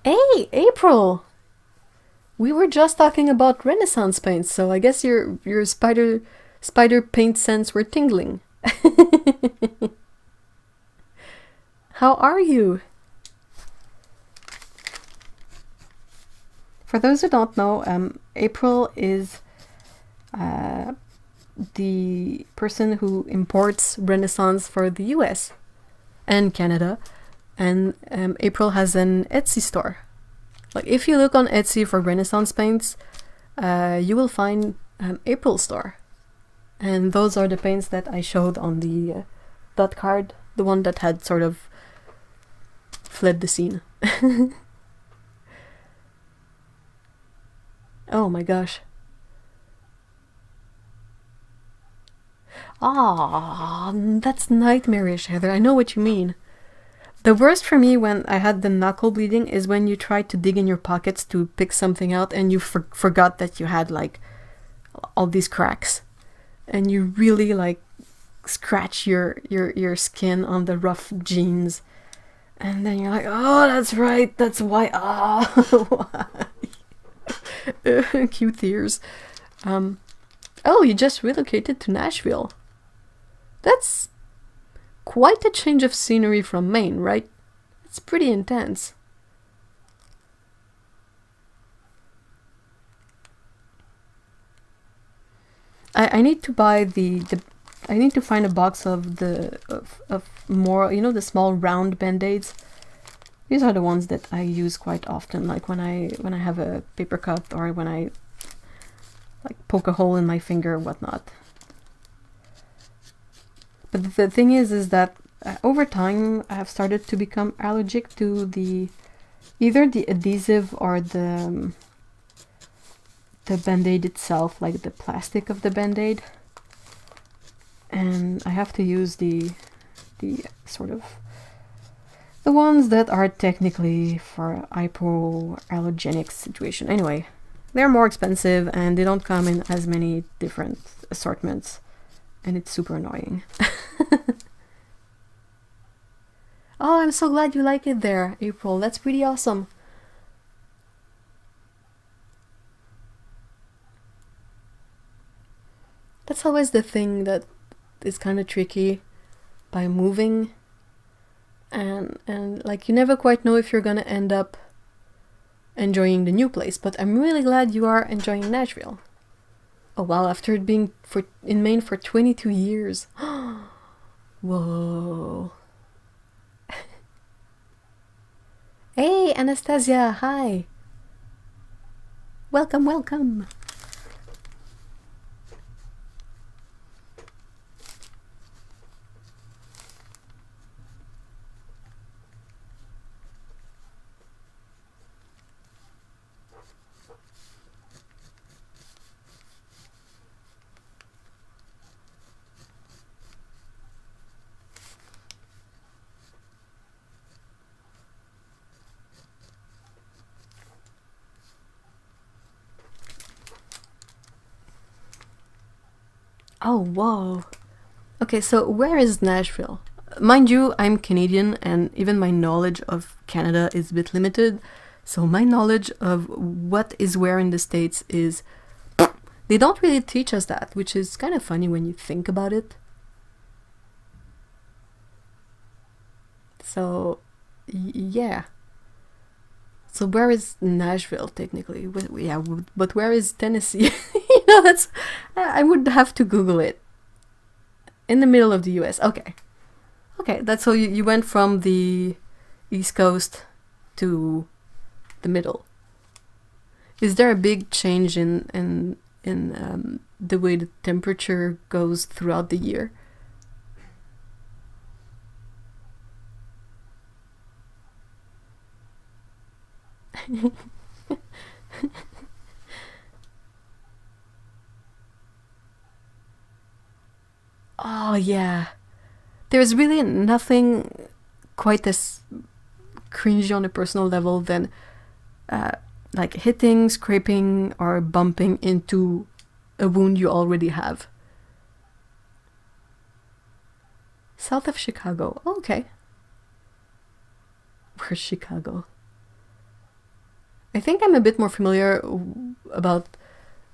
Hey, April! We were just talking about Renaissance paints, so I guess your spider paint sense were tingling. How are you? For those who don't know, April is the person who imports Renaissance for the US and Canada. And April has an Etsy store. Like, if you look on Etsy for Renaissance paints, you will find April's store. And those are the paints that I showed on the dot card, the one that had sort of fled the scene. Oh my gosh. Ah, that's nightmarish, Heather. I know what you mean. The worst for me when I had the knuckle bleeding is when you try to dig in your pockets to pick something out and you forgot that you had like all these cracks, and you really like scratch your skin on the rough jeans, and then you're like, oh, that's right, that's why. Why? Cute tears. Oh, you just relocated to Nashville. That's quite a change of scenery from Maine, right? It's pretty intense. I need to buy I need to find a box of more, you know, the small round band-aids. These are the ones that I use quite often, like when I have a paper cut or when I like poke a hole in my finger or whatnot. But the thing is that over time I have started to become allergic to either the adhesive or the band-aid itself, like the plastic of the band-aid, and I have to use the sort of the ones that are technically for hypoallergenic situation. Anyway, they're more expensive and they don't come in as many different assortments, and it's super annoying. Oh, I'm so glad you like it there, April. That's pretty awesome. That's always the thing that is kind of tricky by moving, and like you never quite know if you're gonna end up enjoying the new place. But I'm really glad you are enjoying Nashville. Oh wow, after being in Maine for 22 years. Whoa. Hey, Anastasia, hi. Welcome, welcome. Oh, whoa. Okay, so where is Nashville? Mind you, I'm Canadian and even my knowledge of Canada is a bit limited. So my knowledge of what is where in the States is... They don't really teach us that, which is kind of funny when you think about it. So, yeah. So where is Nashville, technically? Yeah, but where is Tennessee? You know, that's... I would have to Google it. In the middle of the US. Okay. Okay, that's so you went from the East Coast to the middle. Is there a big change in the way the temperature goes throughout the year? Oh, yeah. There's really nothing quite as cringy on a personal level than like hitting, scraping, or bumping into a wound you already have. South of Chicago. Oh, okay. Where's Chicago? I think I'm a bit more familiar about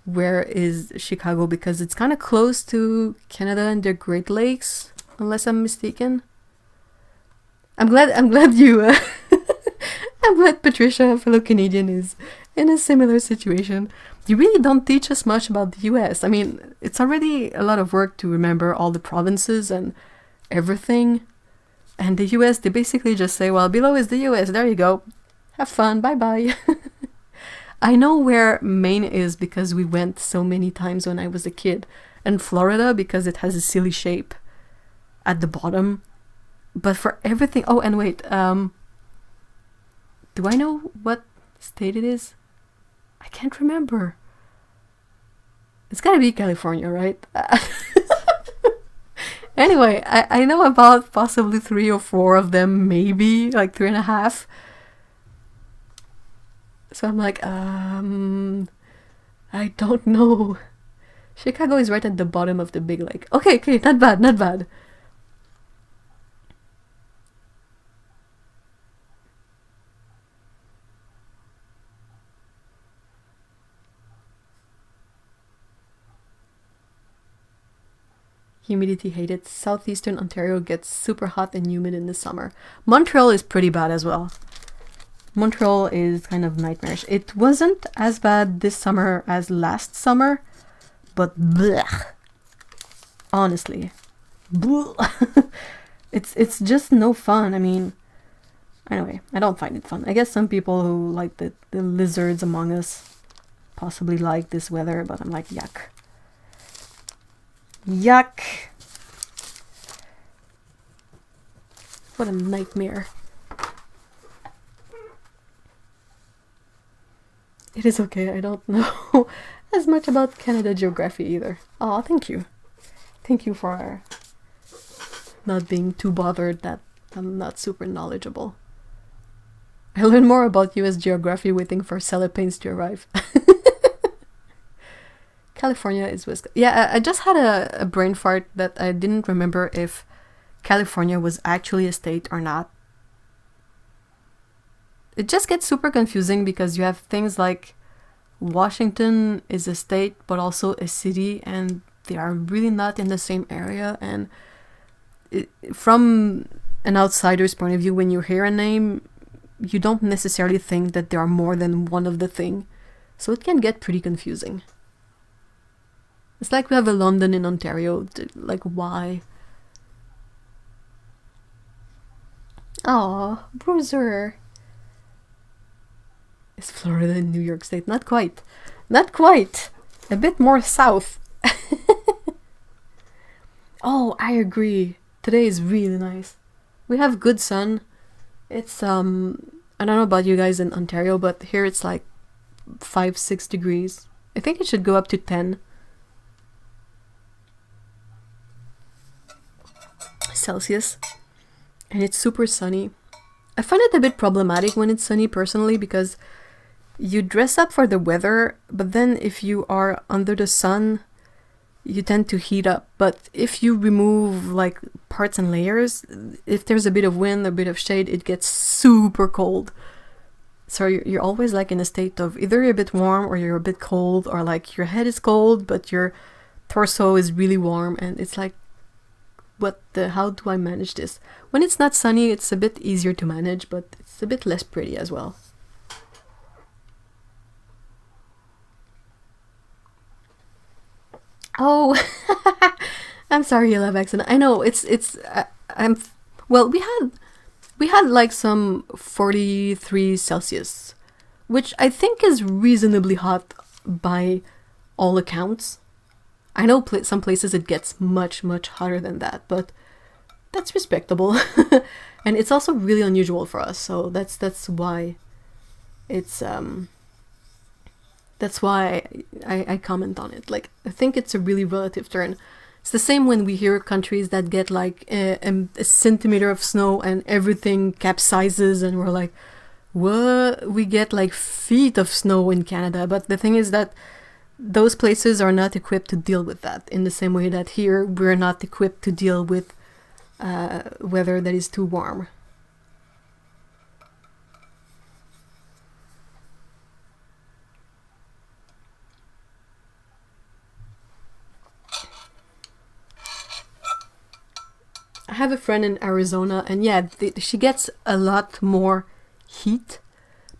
where is Chicago because it's kind of close to Canada and the Great Lakes, unless I'm mistaken. I'm glad you I'm glad Patricia, a fellow Canadian, is in a similar situation. You really don't teach us much about the US. I mean, it's already a lot of work to remember all the provinces and everything. And the US, they basically just say, well, below is the US, there you go. Have fun, bye-bye. I know where Maine is because we went so many times when I was a kid. And Florida because it has a silly shape at the bottom. But for everything... Oh, and wait. Do I know what state it is? I can't remember. It's gotta be California, right? Anyway, I know about possibly 3 or 4 of them, maybe, like 3.5. So I'm like, I don't know. Chicago is right at the bottom of the big lake. Okay, not bad, not bad. Humidity hated. Southeastern Ontario gets super hot and humid in the summer. Montreal is pretty bad as well. Montreal is kind of nightmarish. It wasn't as bad this summer as last summer, but blech. Honestly. Blech. It's just no fun. I mean, anyway, I don't find it fun. I guess some people who like the lizards among us possibly like this weather, but I'm like, yuck. Yuck. What a nightmare. It is okay, I don't know as much about Canada geography either. Oh, thank you. Thank you for not being too bothered that I'm not super knowledgeable. I learned more about US geography waiting for cellopanes to arrive. California is Wisconsin. Yeah, I just had a brain fart that I didn't remember if California was actually a state or not. It just gets super confusing because you have things like Washington is a state but also a city, and they are really not in the same area. And from an outsider's point of view, when you hear a name, you don't necessarily think that there are more than one of the thing. So it can get pretty confusing. It's like we have a London in Ontario. Like, why? Aw, Bruiser. Is Florida in New York State? Not quite. Not quite. A bit more south. Oh, I agree. Today is really nice. We have good sun. It's, I don't know about you guys in Ontario, but here it's like 5-6 degrees. I think it should go up to 10 Celsius. And it's super sunny. I find it a bit problematic when it's sunny personally because you dress up for the weather, but then if you are under the sun, you tend to heat up. But if you remove like parts and layers, if there's a bit of wind, a bit of shade, it gets super cold. So you're always like in a state of either you're a bit warm or you're a bit cold, or like your head is cold but your torso is really warm, and it's like, how do I manage this? When it's not sunny, it's a bit easier to manage, but it's a bit less pretty as well. Oh, I'm sorry, you love accent. I know well, we had like some 43 Celsius, which I think is reasonably hot by all accounts. I know some places it gets much, much hotter than that, but that's respectable. And it's also really unusual for us, so that's why it's that's why I comment on it. Like, I think it's a really relative term. It's the same when we hear countries that get like a centimeter of snow and everything capsizes, and we're like, what? We get like feet of snow in Canada. But the thing is that those places are not equipped to deal with that in the same way that here we're not equipped to deal with weather that is too warm. I have a friend in Arizona, and yeah, she gets a lot more heat,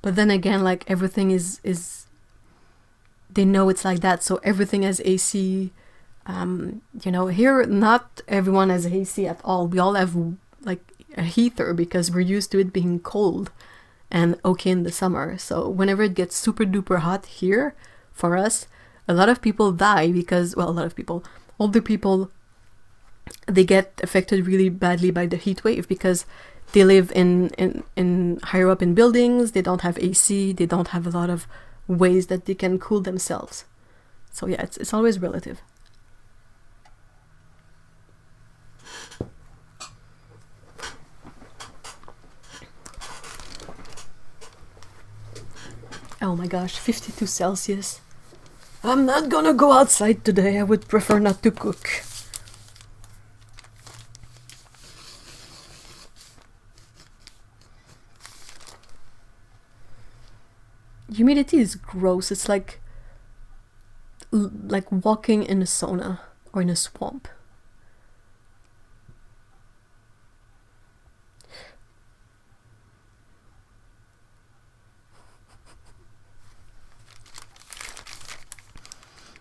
but then again, like, everything is they know it's like that, so everything has AC. You know, here not everyone has AC at all. We all have like a heater because we're used to it being cold and okay in the summer. So whenever it gets super duper hot here for us, a lot of people die because, well, a lot of people, older people, they get affected really badly by the heat wave because they live in higher up in buildings. They don't have AC. They don't have a lot of ways that they can cool themselves. So yeah, it's always relative. Oh my gosh, 52 Celsius. I'm not gonna go outside today. I would prefer not to cook. Humidity is gross. It's like walking in a sauna or in a swamp.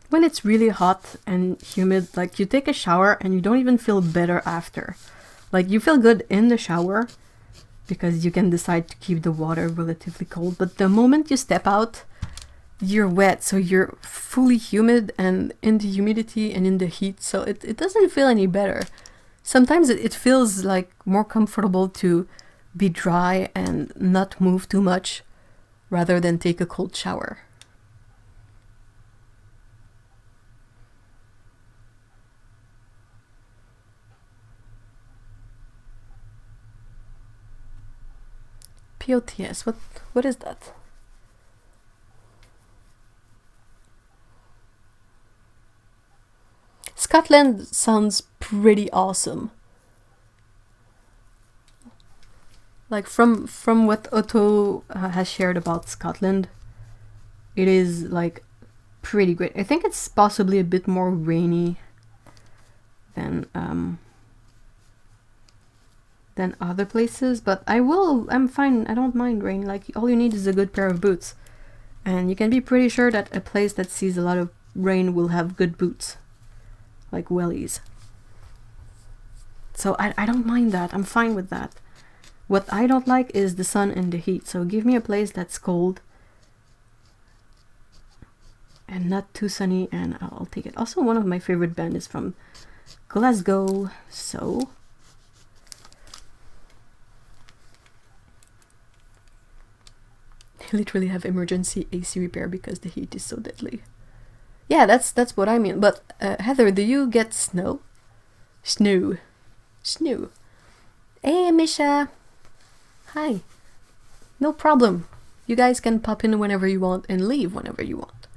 When it's really hot and humid, like, you take a shower and you don't even feel better after. Like, you feel good in the shower because you can decide to keep the water relatively cold, but the moment you step out, you're wet, so you're fully humid and in the humidity and in the heat, so it doesn't feel any better. Sometimes it feels like more comfortable to be dry and not move too much rather than take a cold shower. POTS, what is that? Scotland sounds pretty awesome. Like, from what Otto has shared about Scotland, it is like pretty great. I think it's possibly a bit more rainy than other places, but I'm fine. I don't mind rain. Like, all you need is a good pair of boots, and you can be pretty sure that a place that sees a lot of rain will have good boots, like wellies. So I don't mind that. I'm fine with that. What I don't like is the sun and the heat. So give me a place that's cold and not too sunny, and I'll take it. Also, one of my favorite bands is from Glasgow, so I literally have emergency AC repair because the heat is so deadly. Yeah, that's what I mean. But Heather, do you get snow? Snow. Hey, Misha. Hi. No problem. You guys can pop in whenever you want and leave whenever you want.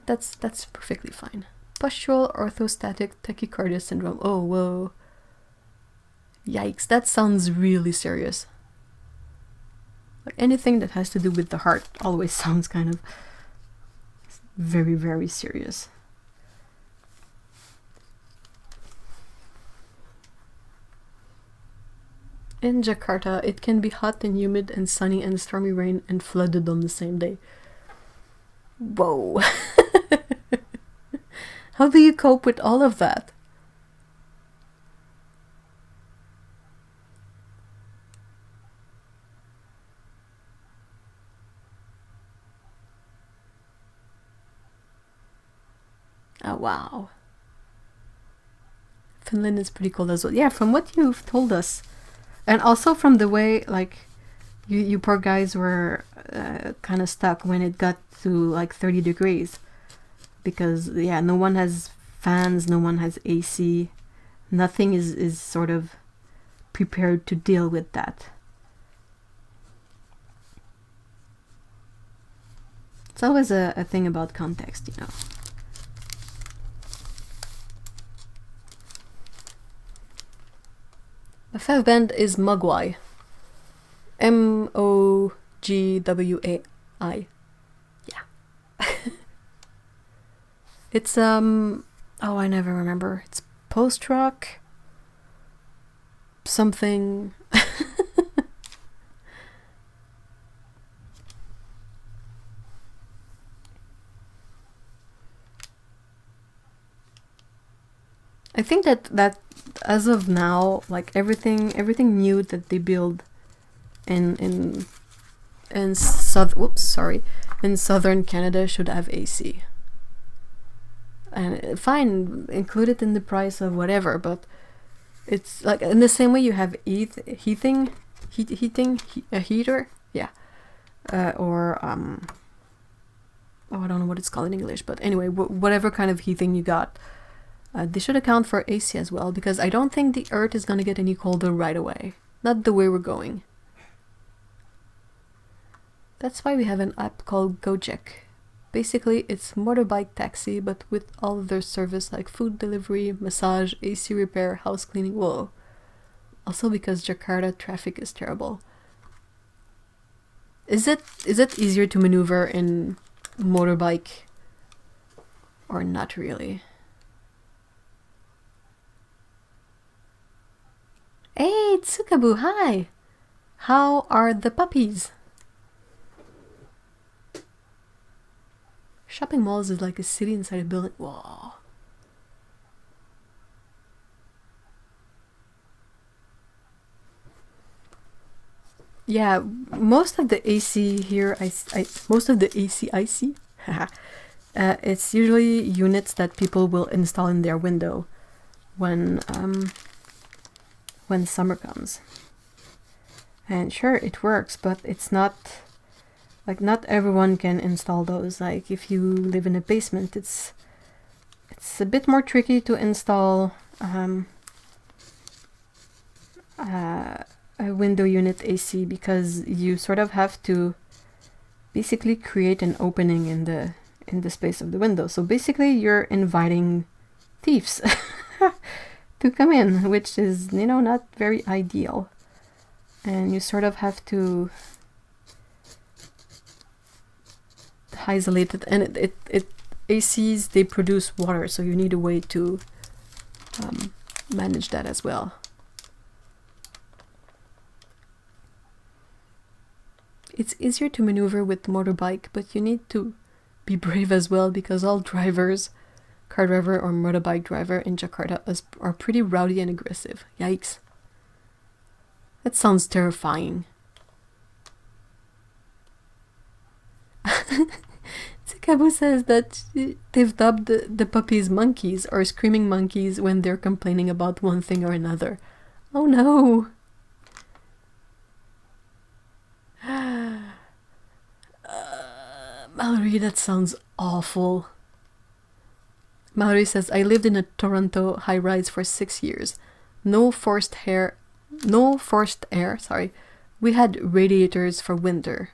That's perfectly fine. Postural orthostatic tachycardia syndrome. Oh, whoa. Yikes, that sounds really serious. Like anything that has to do with the heart always sounds kind of very, very serious. In Jakarta, it can be hot and humid and sunny and stormy rain and flooded on the same day. Whoa. How do you cope with all of that? Oh, wow. Finland is pretty cold as well. Yeah, from what you've told us. And also from the way, like, you poor guys were kind of stuck when it got to, like, 30 degrees. Because, yeah, no one has fans, no one has AC. Nothing is sort of prepared to deal with that. It's always a thing about context, you know. The fifth band is Mogwai. Mogwai. Yeah. It's oh, I never remember. It's post-rock something. I think that as of now, like everything new that they build in southern Canada should have AC. And fine, include it in the price of whatever, but it's like in the same way you have a heater, yeah, or oh, I don't know what it's called in English, but anyway, whatever kind of heating you got. They should account for AC as well, because I don't think the Earth is going to get any colder right away. Not the way we're going. That's why we have an app called Gojek. Basically, it's motorbike taxi, but with all of their service like food delivery, massage, AC repair, house cleaning. Whoa. Also because Jakarta traffic is terrible. Is it easier to maneuver in motorbike or not really? Hey, Tsukabu, hi! How are the puppies? Shopping malls is like a city inside a building. Whoa. Yeah, most of the AC here, most of the AC I see, it's usually units that people will install in their window when summer comes. And sure, it works, but it's not, like, not everyone can install those. Like, if you live in a basement, it's a bit more tricky to install a window unit AC, because you sort of have to basically create an opening in the space of the window. So basically you're inviting thieves to come in, which is, you know, not very ideal. And you sort of have to isolate it. And it ACs, they produce water, so you need a way to manage that as well. It's easier to maneuver with motorbike, but you need to be brave as well, because all drivers, car driver or motorbike driver in Jakarta are pretty rowdy and aggressive. Yikes. That sounds terrifying. Tsikabu says that they've dubbed the puppies monkeys, or screaming monkeys, when they're complaining about one thing or another. Oh no! Mallory, that sounds awful. Mallory says, I lived in a Toronto high-rise for 6 years. No forced air, sorry. We had radiators for winter.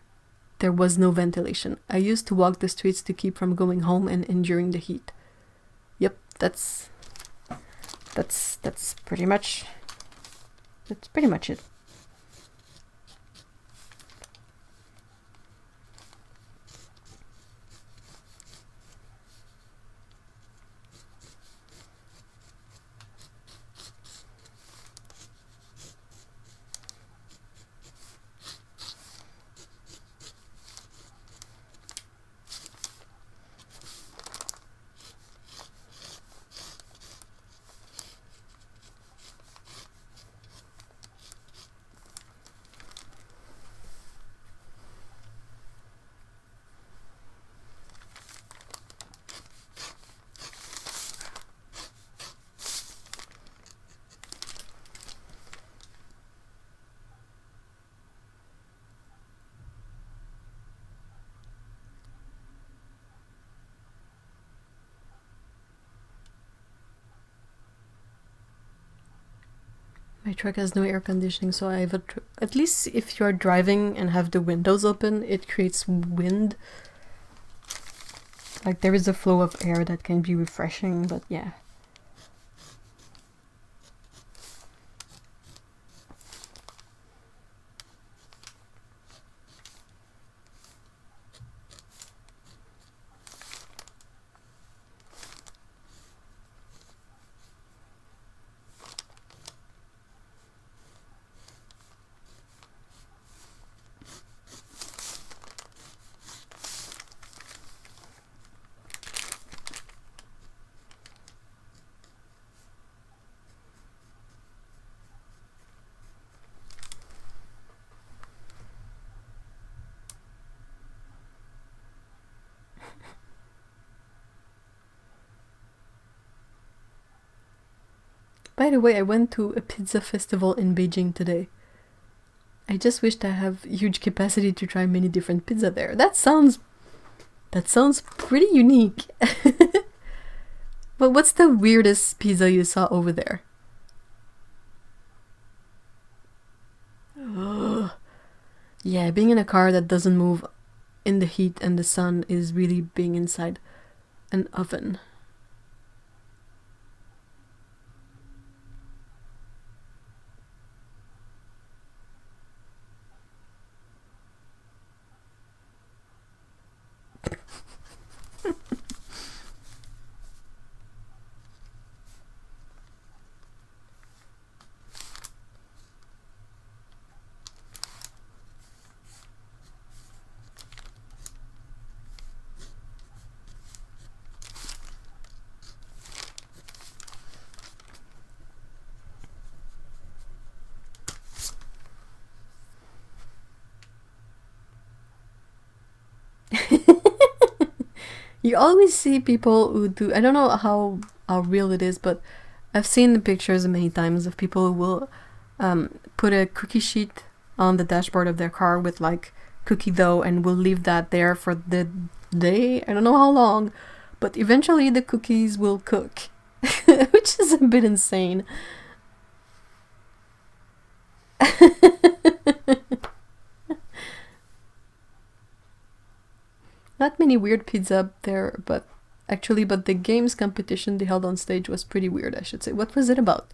There was no ventilation. I used to walk the streets to keep from going home and enduring the heat. Yep. that's pretty much it. My truck has no air conditioning, so I have at least if you're driving and have the windows open, it creates wind. Like there is a flow of air that can be refreshing, but yeah. By the way, I went to a pizza festival in Beijing today. I just wished I have huge capacity to try many different pizza there. That sounds pretty unique. But what's the weirdest pizza you saw over there? Ugh. Yeah, being in a car that doesn't move in the heat and the sun is really being inside an oven. You always see people who do, I don't know how real it is, but I've seen the pictures many times of people who will put a cookie sheet on the dashboard of their car with like cookie dough and will leave that there for the day. I don't know how long, but eventually the cookies will cook, which is a bit insane. Not many weird pizza up there, but the games competition they held on stage was pretty weird, I should say. What was it about?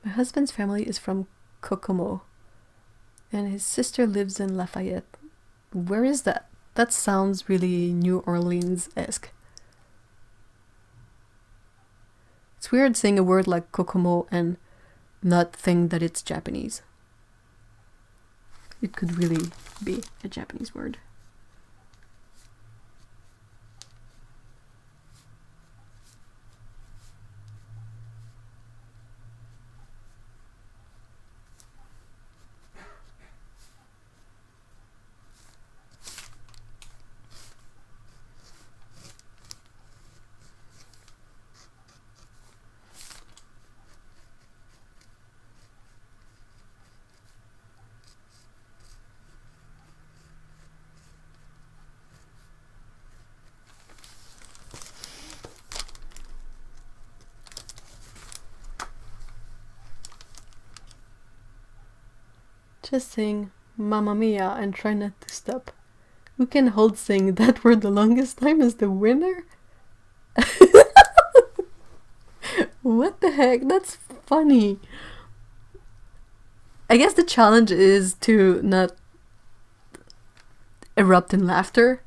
My husband's family is from Kokomo, and his sister lives in Lafayette. Where is that? That sounds really New Orleans-esque. It's weird saying a word like Kokomo and not think that it's Japanese. It could really be a Japanese word. Just saying, Mamma Mia and try not to stop. Who can hold saying that word the longest time as the winner? What the heck? That's funny. I guess the challenge is to not erupt in laughter.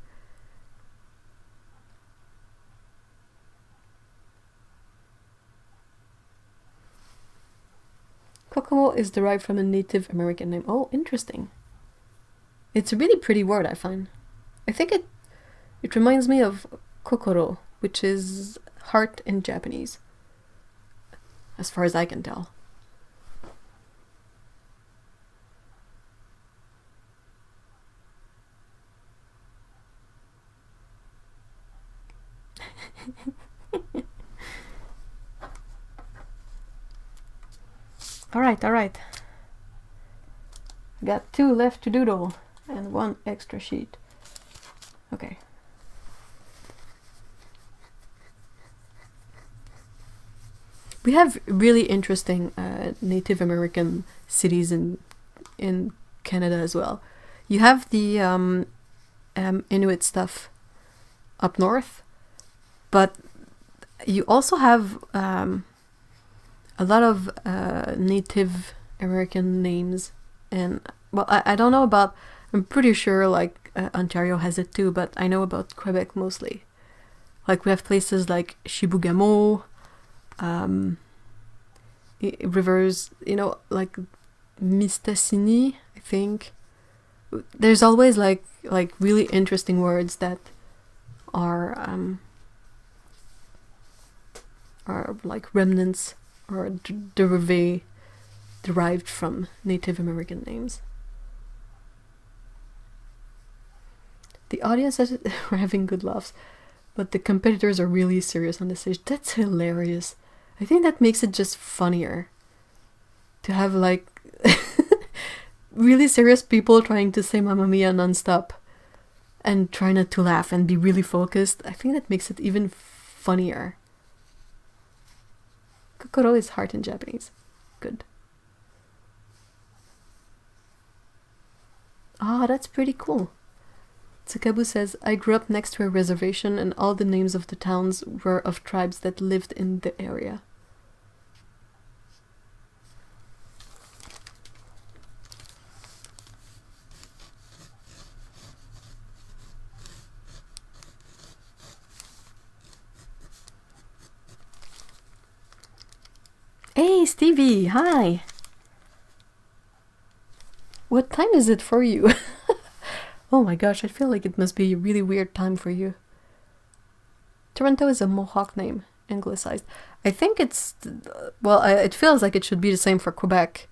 Kokomo is derived from a Native American name. Oh, interesting. It's a really pretty word, I find. I think it reminds me of kokoro, which is heart in Japanese, as far as I can tell. All right. Got 2 left to doodle and 1 extra sheet. Okay. We have really interesting Native American cities in Canada as well. You have the Inuit stuff up north, but you also have a lot of Native American names, and well, I don't know about. I'm pretty sure like Ontario has it too, but I know about Quebec mostly. Like we have places like Chibougamau, rivers, you know, like Mistassini, I think. There's always like really interesting words that are like remnants or derived from Native American names. The audience are having good laughs, but the competitors are really serious on the stage. That's hilarious. I think that makes it just funnier to have like really serious people trying to say Mamma Mia non-stop and try not to laugh and be really focused. I think that makes it even funnier. Kokoro is heart in Japanese. Good. Ah, that's pretty cool. Tsukabu says, I grew up next to a reservation and all the names of the towns were of tribes that lived in the area. Hey Stevie, hi! What time is it for you? Oh my gosh, I feel like it must be a really weird time for you. Toronto is a Mohawk name, anglicized. I think it's, well, it feels like it should be the same for Quebec.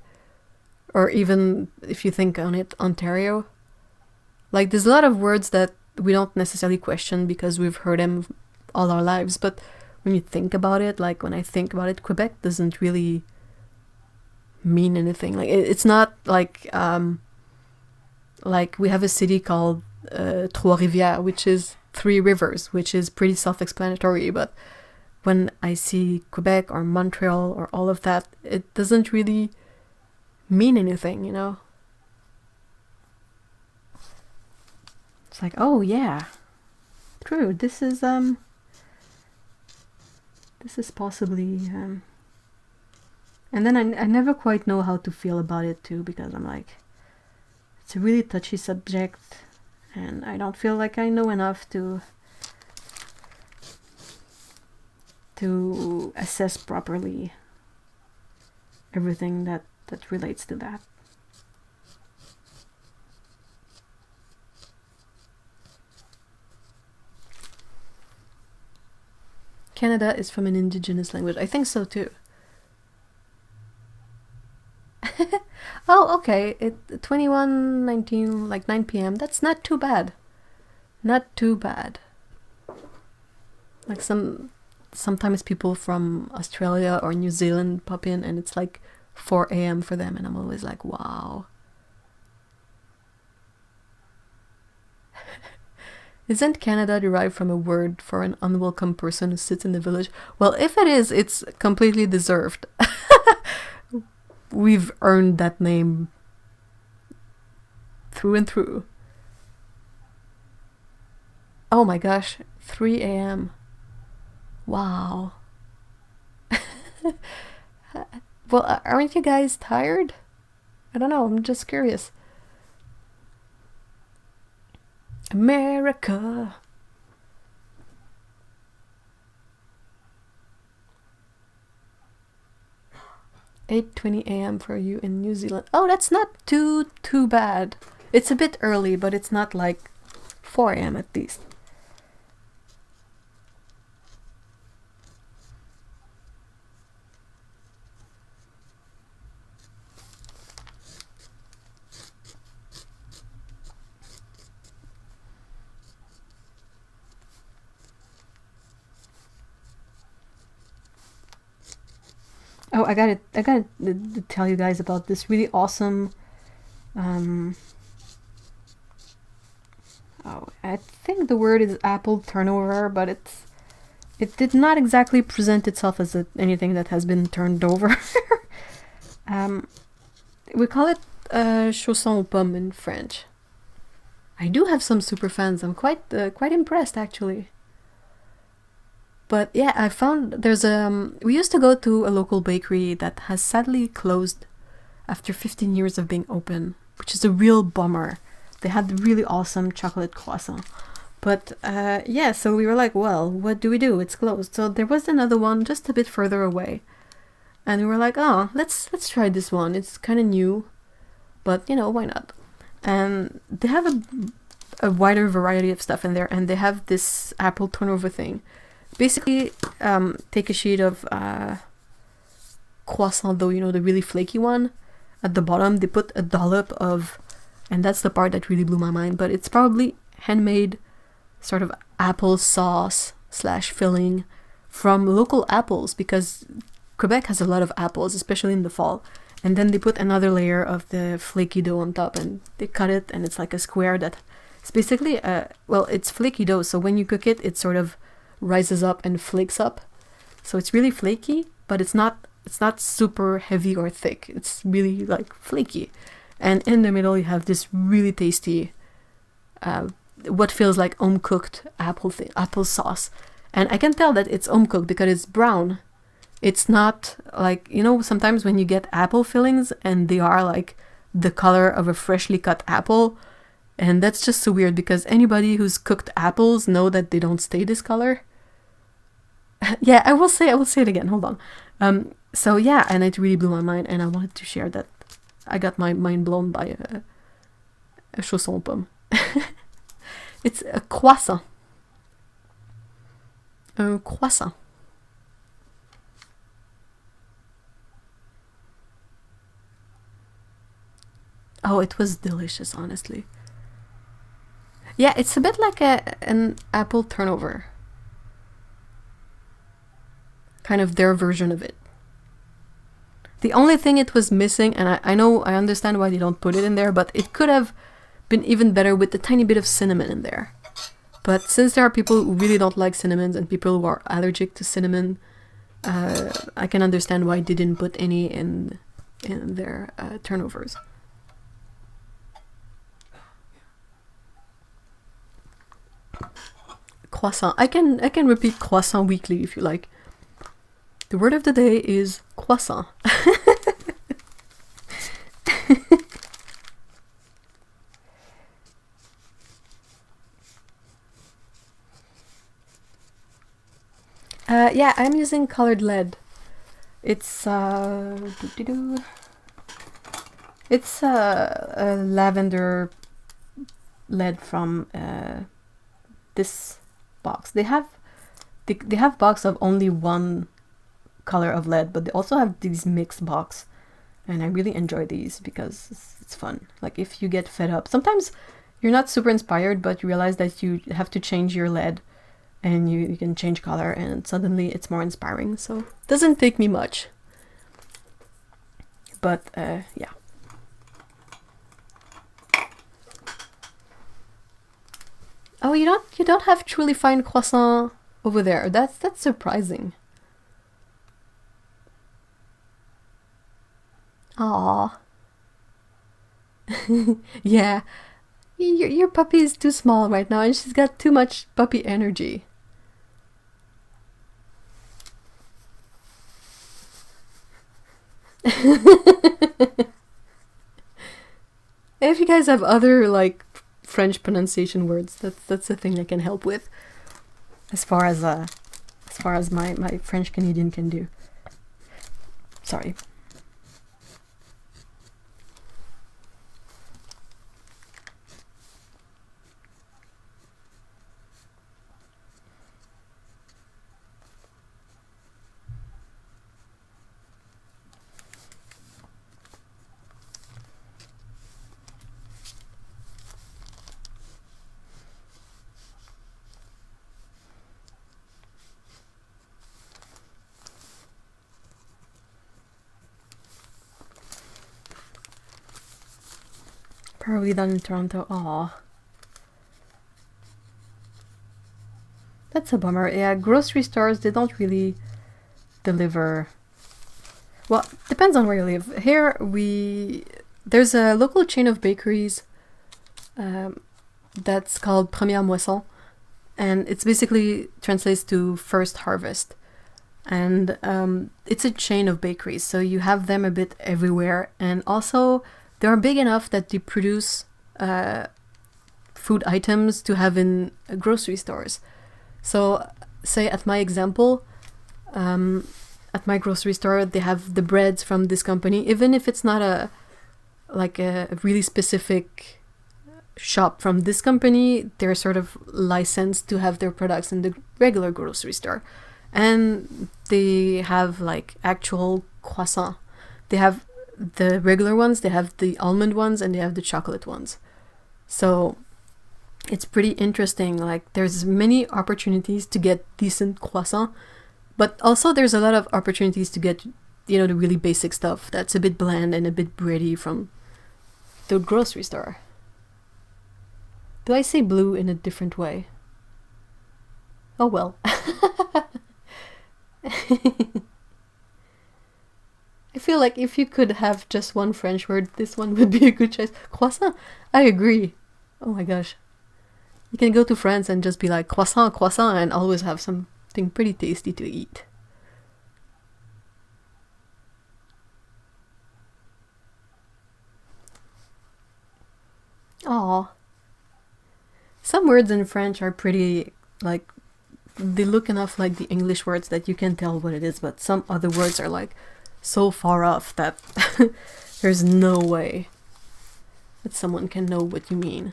Or even, if you think on it, Ontario. Like, there's a lot of words that we don't necessarily question because we've heard them all our lives. But when you think about it, like when I think about it, Quebec doesn't really mean anything. Like, it's not like we have a city called Trois-Rivières, which is 3 rivers, which is pretty self-explanatory, but when I see Quebec or Montreal or all of that, it doesn't really mean anything, you know? It's like, oh yeah, true, this is possibly, and then I never quite know how to feel about it too, because I'm like, it's a really touchy subject, and I don't feel like I know enough to assess properly everything that relates to that. Canada is from an indigenous language. I think so too. Oh, okay. 21:19, like 9 p.m. That's not too bad. Not too bad. Like sometimes people from Australia or New Zealand pop in and it's like 4 a.m. for them, and I'm always like, wow. Isn't Canada derived from a word for an unwelcome person who sits in the village? Well, if it is, it's completely deserved. We've earned that name through and through. Oh my gosh, 3 a.m. Wow. Well, aren't you guys tired? I don't know, I'm just curious. America. 8:20 a.m. for you in New Zealand. Oh, that's not too bad. It's a bit early, but it's not like 4 a.m. at least. Oh, I gotta tell you guys about this really awesome. Oh, I think the word is apple turnover, but it did not exactly present itself as anything that has been turned over. We call it chausson aux pommes in French. I do have some super fans. I'm quite impressed actually. But yeah, I found there's we used to go to a local bakery that has sadly closed after 15 years of being open, which is a real bummer. They had really awesome chocolate croissant. But yeah, so we were like, well, what do we do? It's closed. So there was another one just a bit further away. And we were like, oh, let's try this one. It's kind of new, but you know, why not? And they have a wider variety of stuff in there, and they have this apple turnover thing. Basically, take a sheet of croissant dough, you know, the really flaky one. At the bottom, they put a dollop of, and that's the part that really blew my mind, but it's probably handmade sort of apple sauce / filling from local apples, because Quebec has a lot of apples, especially in the fall. And then they put another layer of the flaky dough on top, and they cut it, and it's like a square that it's basically, well, it's flaky dough, so when you cook it, it sort of rises up and flakes up. So it's really flaky, but it's not super heavy or thick. It's really like flaky. And in the middle you have this really tasty what feels like home cooked apple sauce. And I can tell that it's home cooked because it's brown. It's not like, you know, sometimes when you get apple fillings and they are like the color of a freshly cut apple, and that's just so weird because anybody who's cooked apples know that they don't stay this color. Yeah, I will say it again. Hold on. So yeah, and it really blew my mind, and I wanted to share that. I got my mind blown by a chausson aux pommes. It's a croissant. Un croissant. Oh, it was delicious, honestly. Yeah, it's a bit like an apple turnover. Kind of their version of it. The only thing it was missing, and I know, I understand why they don't put it in there, but it could have been even better with a tiny bit of cinnamon in there. But since there are people who really don't like cinnamons and people who are allergic to cinnamon, I can understand why they didn't put any in their turnovers. Croissant. I can repeat croissant weekly if you like. The word of the day is croissant. Yeah, I'm using colored lead. It's it's a lavender lead from this box. They have box of only one color of lead, but they also have these mixed box, and I really enjoy these because it's fun. Like if you get fed up, sometimes you're not super inspired, but you realize that you have to change your lead, and you can change color, and suddenly it's more inspiring. So it doesn't take me much, but yeah. Oh, you don't have truly fine croissant over there. That's surprising. Aww. Yeah, Your puppy is too small right now, and she's got too much puppy energy. If you guys have other like French pronunciation words, that's the thing I can help with, as far as my French Canadian can do. Sorry. Probably done in Toronto. Aw. That's a bummer. Yeah, grocery stores, they don't really deliver. Well, depends on where you live. Here, there's a local chain of bakeries that's called Première Moisson, and it's basically translates to first harvest. And it's a chain of bakeries, so you have them a bit everywhere, and also they are big enough that they produce food items to have in grocery stores. So, say at my example, at my grocery store, they have the breads from this company, even if it's not a really specific shop from this company, they're sort of licensed to have their products in the regular grocery store. And they have like actual croissants. They have the regular ones, they have the almond ones, and they have the chocolate ones. So it's pretty interesting. Like there's many opportunities to get decent croissant, but also there's a lot of opportunities to get, the really basic stuff that's a bit bland and a bit bready from the grocery store. Do I say blue in a different way? Oh well. I feel like if you could have just one French word, this one would be a good choice. Croissant? I agree. Oh my gosh. You can go to France and just be like, croissant, croissant, and always have something pretty tasty to eat. Aww. Some words in French are pretty, like, they look enough like the English words that you can tell what it is, but some other words are like so far off that there's no way that someone can know what you mean.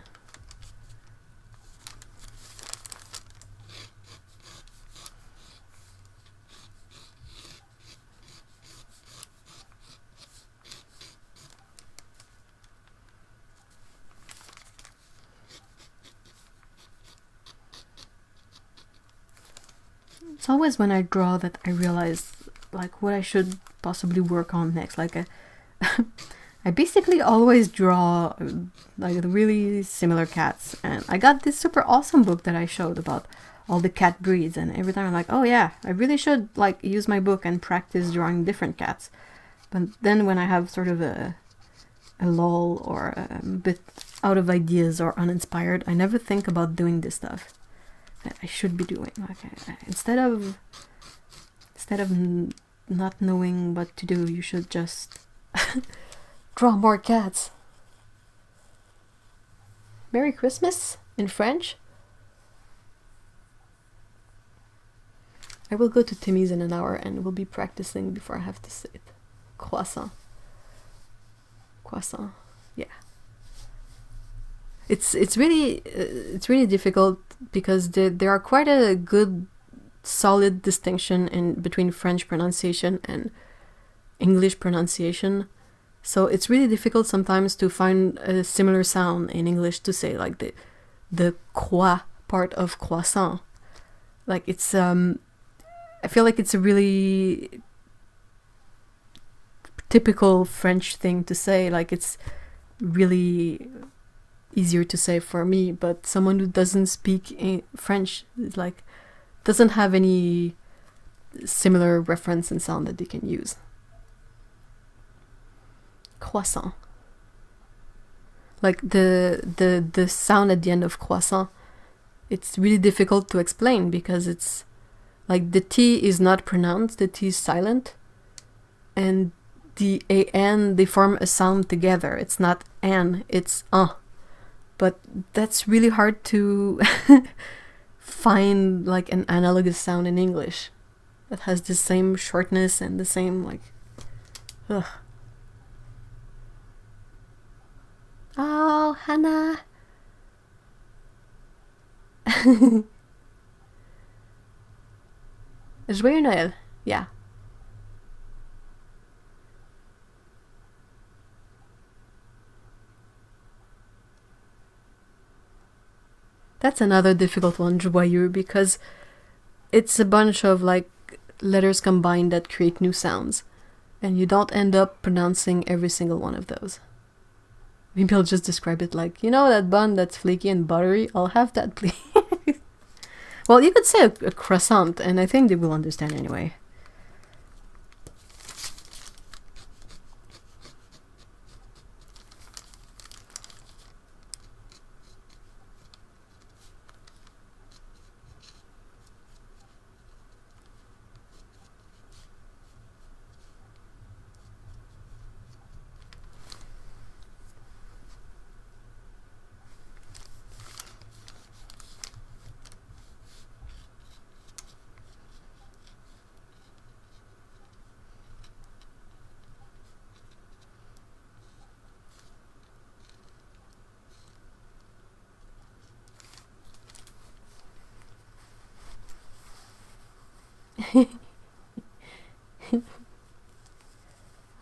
It's always when I draw that I realize like what I should possibly work on next. Like I basically always draw like really similar cats, and I got this super awesome book that I showed about all the cat breeds, and every time I'm like, oh yeah, I really should like use my book and practice drawing different cats. But then when I have sort of a lull or a bit out of ideas or uninspired, I never think about doing this stuff that I should be doing. Like instead of not knowing what to do, you should just draw more cats. Merry Christmas in French. I will go to Timmy's in an hour and we'll be practicing before I have to say it. Croissant. Croissant. Yeah. It's really difficult because there are quite a good solid distinction in between French pronunciation and English pronunciation. So it's really difficult sometimes to find a similar sound in English to say, like the croix part of croissant. Like it's I feel like it's a really typical French thing to say. Like it's really easier to say for me, but someone who doesn't speak French is like doesn't have any similar reference and sound that they can use. Croissant. Like the sound at the end of croissant, it's really difficult to explain because it's like the T is not pronounced, the T is silent, and the AN, they form a sound together. It's not an, it's but that's really hard to find like an analogous sound in English that has the same shortness and the same like ugh. Oh, Hannah. Joyeux Noël. Yeah. That's another difficult one, joyeux, because it's a bunch of like letters combined that create new sounds, and you don't end up pronouncing every single one of those. Maybe I'll just describe it like, you know that bun that's flaky and buttery? I'll have that, please. Well, you could say a croissant, and I think they will understand anyway.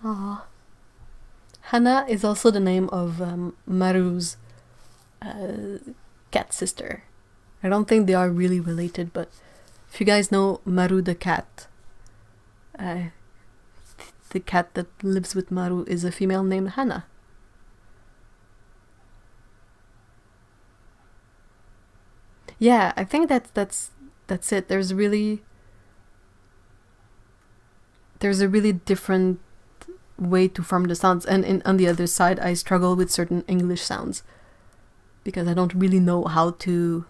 Aww. Hannah is also the name of Maru's cat sister. I don't think they are really related, but if you guys know Maru the cat, the cat that lives with Maru is a female named Hannah. Yeah, I think that's it. There's a really different way to form the sounds, and on the other side I struggle with certain English sounds because I don't really know how to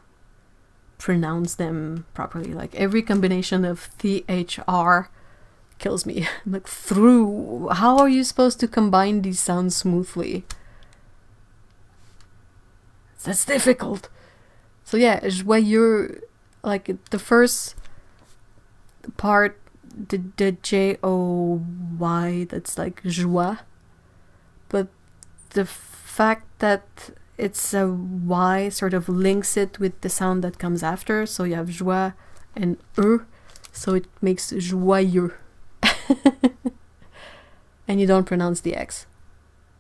pronounce them properly. Like every combination of THR kills me. Like through, how are you supposed to combine these sounds smoothly? That's difficult. So yeah, joyeux, like the first part, the J-O-Y, that's like joie, but the fact that it's a Y sort of links it with the sound that comes after, so you have joie and so it makes joyeux. And you don't pronounce the X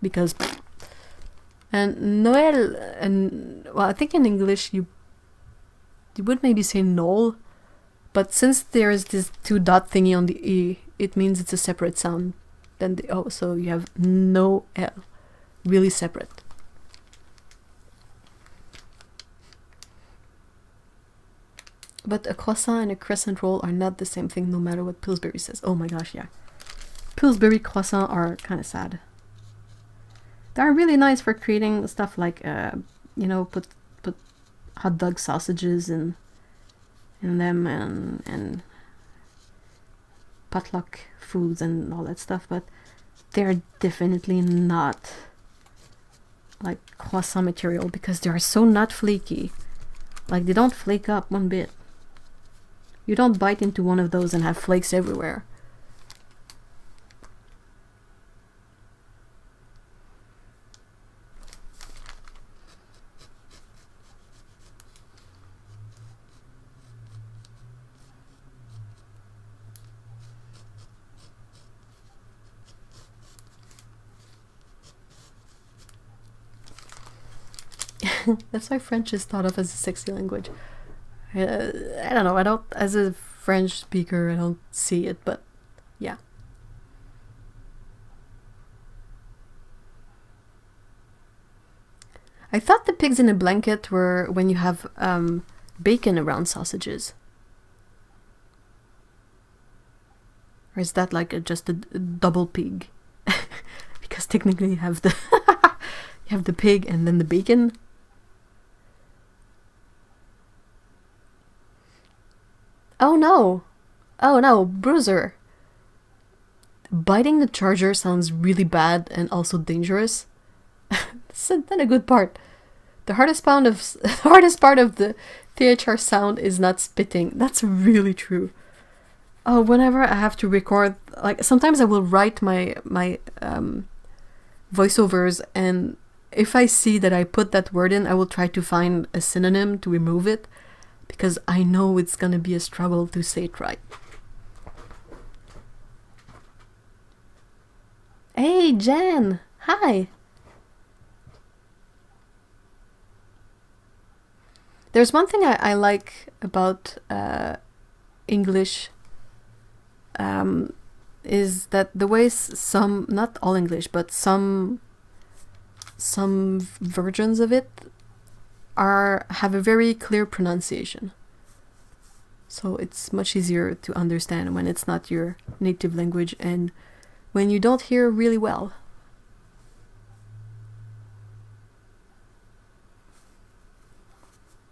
because and Noël, and well, I think in English you would maybe say Noel, but since there's this 2 dot thingy on the E, it means it's a separate sound than the O, so you have no L, really separate. But a croissant and a crescent roll are not the same thing no matter what Pillsbury says. Oh my gosh, yeah. Pillsbury croissants are kind of sad. They're really nice for creating stuff like, you know, put hot dog sausages in them and potluck foods and all that stuff, but they're definitely not like croissant material because they are so not flaky. Like they don't flake up one bit. You don't bite into one of those and have flakes everywhere. That's why French is thought of as a sexy language. I don't know, as a French speaker, I don't see it, but yeah. I thought the pigs in a blanket were when you have bacon around sausages. Or is that like just a double pig? Because technically you have the You have the pig and then the bacon. Oh no! Oh no, Bruiser! Biting the charger sounds really bad and also dangerous. That's not a good part. The hardest part of the THR sound is not spitting. That's really true. Oh, whenever I have to record, like sometimes I will write my voiceovers, and if I see that I put that word in, I will try to find a synonym to remove it, because I know it's gonna be a struggle to say it right. Hey, Jen! Hi! There's one thing I like about English, is that the way some, not all English, but some versions of it have a very clear pronunciation. So it's much easier to understand when it's not your native language and when you don't hear really well.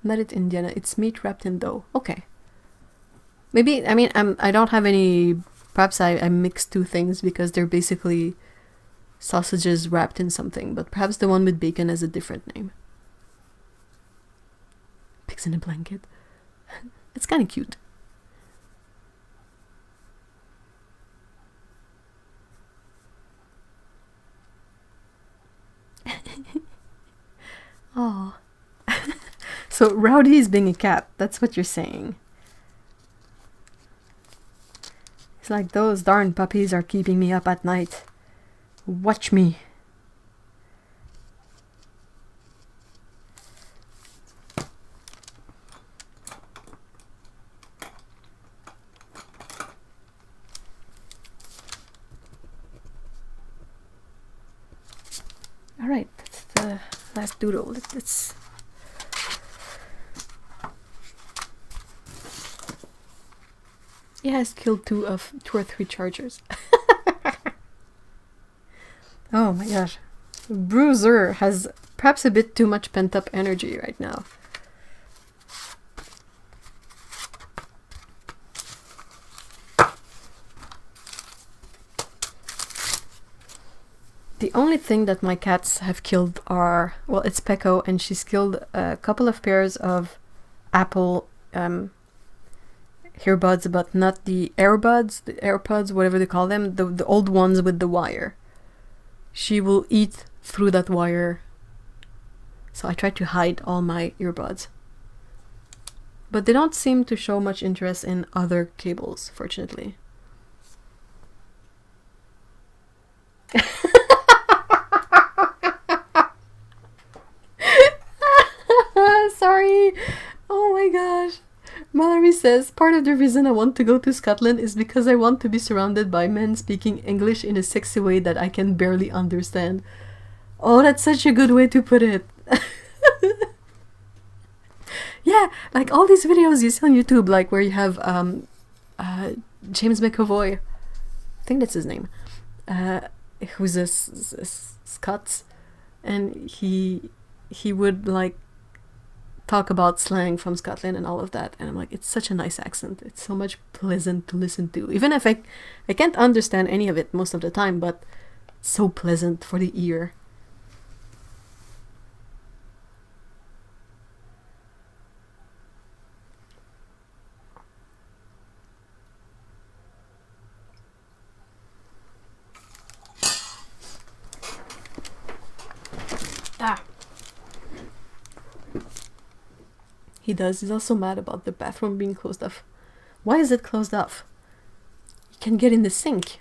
Nutted Indiana, it's meat wrapped in dough. Okay. Maybe, I mean, I don't have any, perhaps I mixed two things because they're basically sausages wrapped in something, but perhaps the one with bacon has a different name. Pigs in a blanket. It's kind of cute. Oh. So Rowdy is being a cat. That's what you're saying. It's like, those darn puppies are keeping me up at night. Watch me. All right, that's the last doodle. Let's It has killed two or three chargers. Oh my gosh. Bruiser has perhaps a bit too much pent-up energy right now. The only thing that my cats have killed are, well, it's Pecco, and she's killed a couple of pairs of Apple earbuds, but not the AirBuds, the AirPods, whatever they call them, the old ones with the wire. She will eat through that wire. So I try to hide all my earbuds. But they don't seem to show much interest in other cables, fortunately. Sorry. Oh my gosh. Mallory says, part of the reason I want to go to Scotland is because I want to be surrounded by men speaking English in a sexy way that I can barely understand. Oh, that's such a good way to put it. Yeah, like all these videos you see on YouTube, like where you have James McAvoy, I think that's his name, who's a Scots, and he would like talk about slang from Scotland and all of that, and I'm like, it's such a nice accent. It's so much pleasant to listen to, even if I can't understand any of it most of the time, but it's so pleasant for the ear. Ah. He does. He's also mad about the bathroom being closed off. Why is it closed off? You can get in the sink.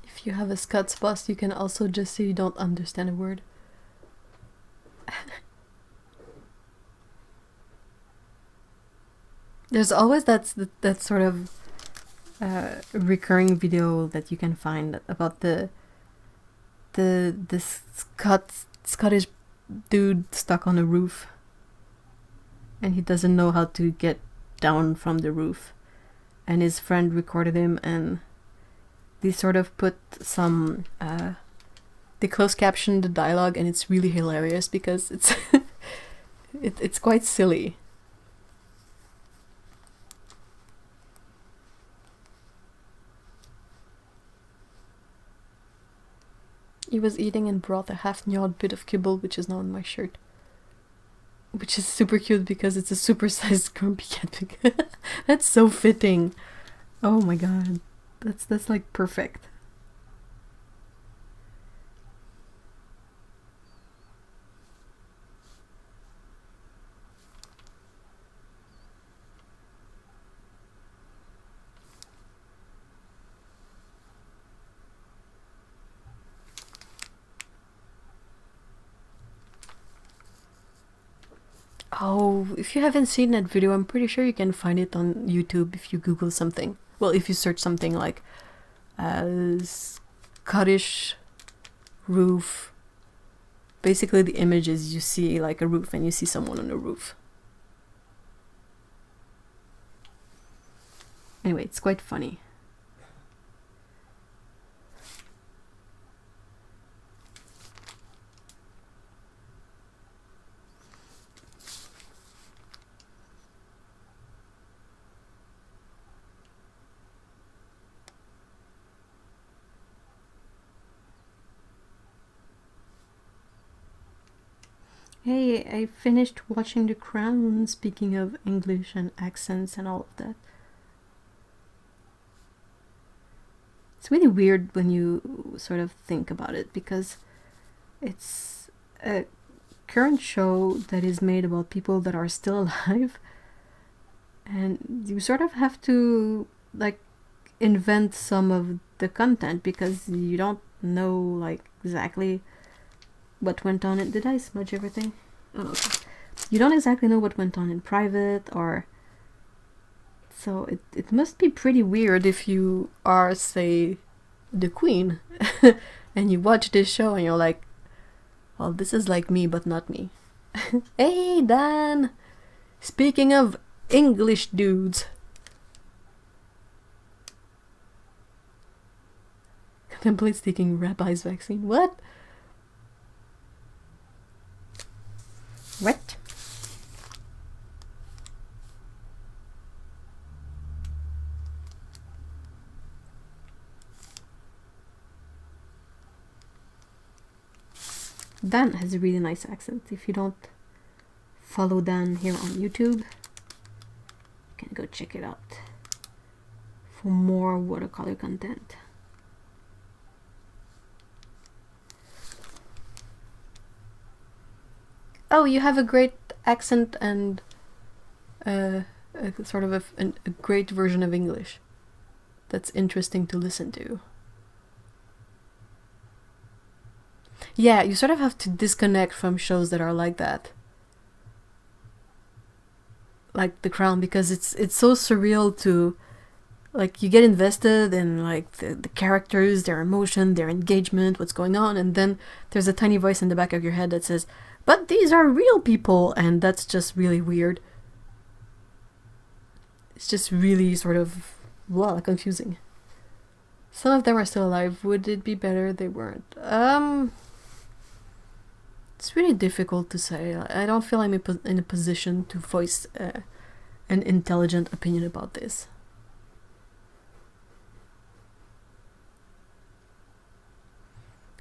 If you have a Scots boss, you can also just say you don't understand a word. There's always that sort of recurring video that you can find about the Scottish dude stuck on a roof, and he doesn't know how to get down from the roof, and his friend recorded him, and they sort of put some they close caption the dialogue, and it's really hilarious because it's it's quite silly. He was eating and brought a half-gnawed bit of kibble, which is now on my shirt. Which is super cute because it's a super-sized grumpy cat pig. That's so fitting. Oh my god. That's like perfect. Oh, if you haven't seen that video, I'm pretty sure you can find it on YouTube if you Google something. Well, if you search something like Scottish roof. Basically, the image is you see like a roof and you see someone on a roof. Anyway, it's quite funny. Hey, I finished watching The Crown, speaking of English and accents and all of that. It's really weird when you sort of think about it, because it's a current show that is made about people that are still alive, and you sort of have to like invent some of the content because you don't know like exactly what went on. Did I smudge everything? Oh, okay. You don't exactly know what went on in private, or so it must be pretty weird if you are, say, the Queen and you watch this show and you're like, well, this is like me but not me. Hey Dan, speaking of English dudes, contemplates taking rabbi's vaccine. What? What? Dan has a really nice accent. If you don't follow Dan here on YouTube, you can go check it out for more watercolor content. Oh, you have a great accent and a sort of a great version of English. That's interesting to listen to. Yeah, you sort of have to disconnect from shows that are like that. Like The Crown, because it's so surreal to, like, you get invested in like the characters, their emotion, their engagement, what's going on, and then there's a tiny voice in the back of your head that says, but these are real people, and that's just really weird. It's just really sort of confusing. Some of them are still alive. Would it be better they weren't? It's really difficult to say. I don't feel I'm in a position to voice an intelligent opinion about this.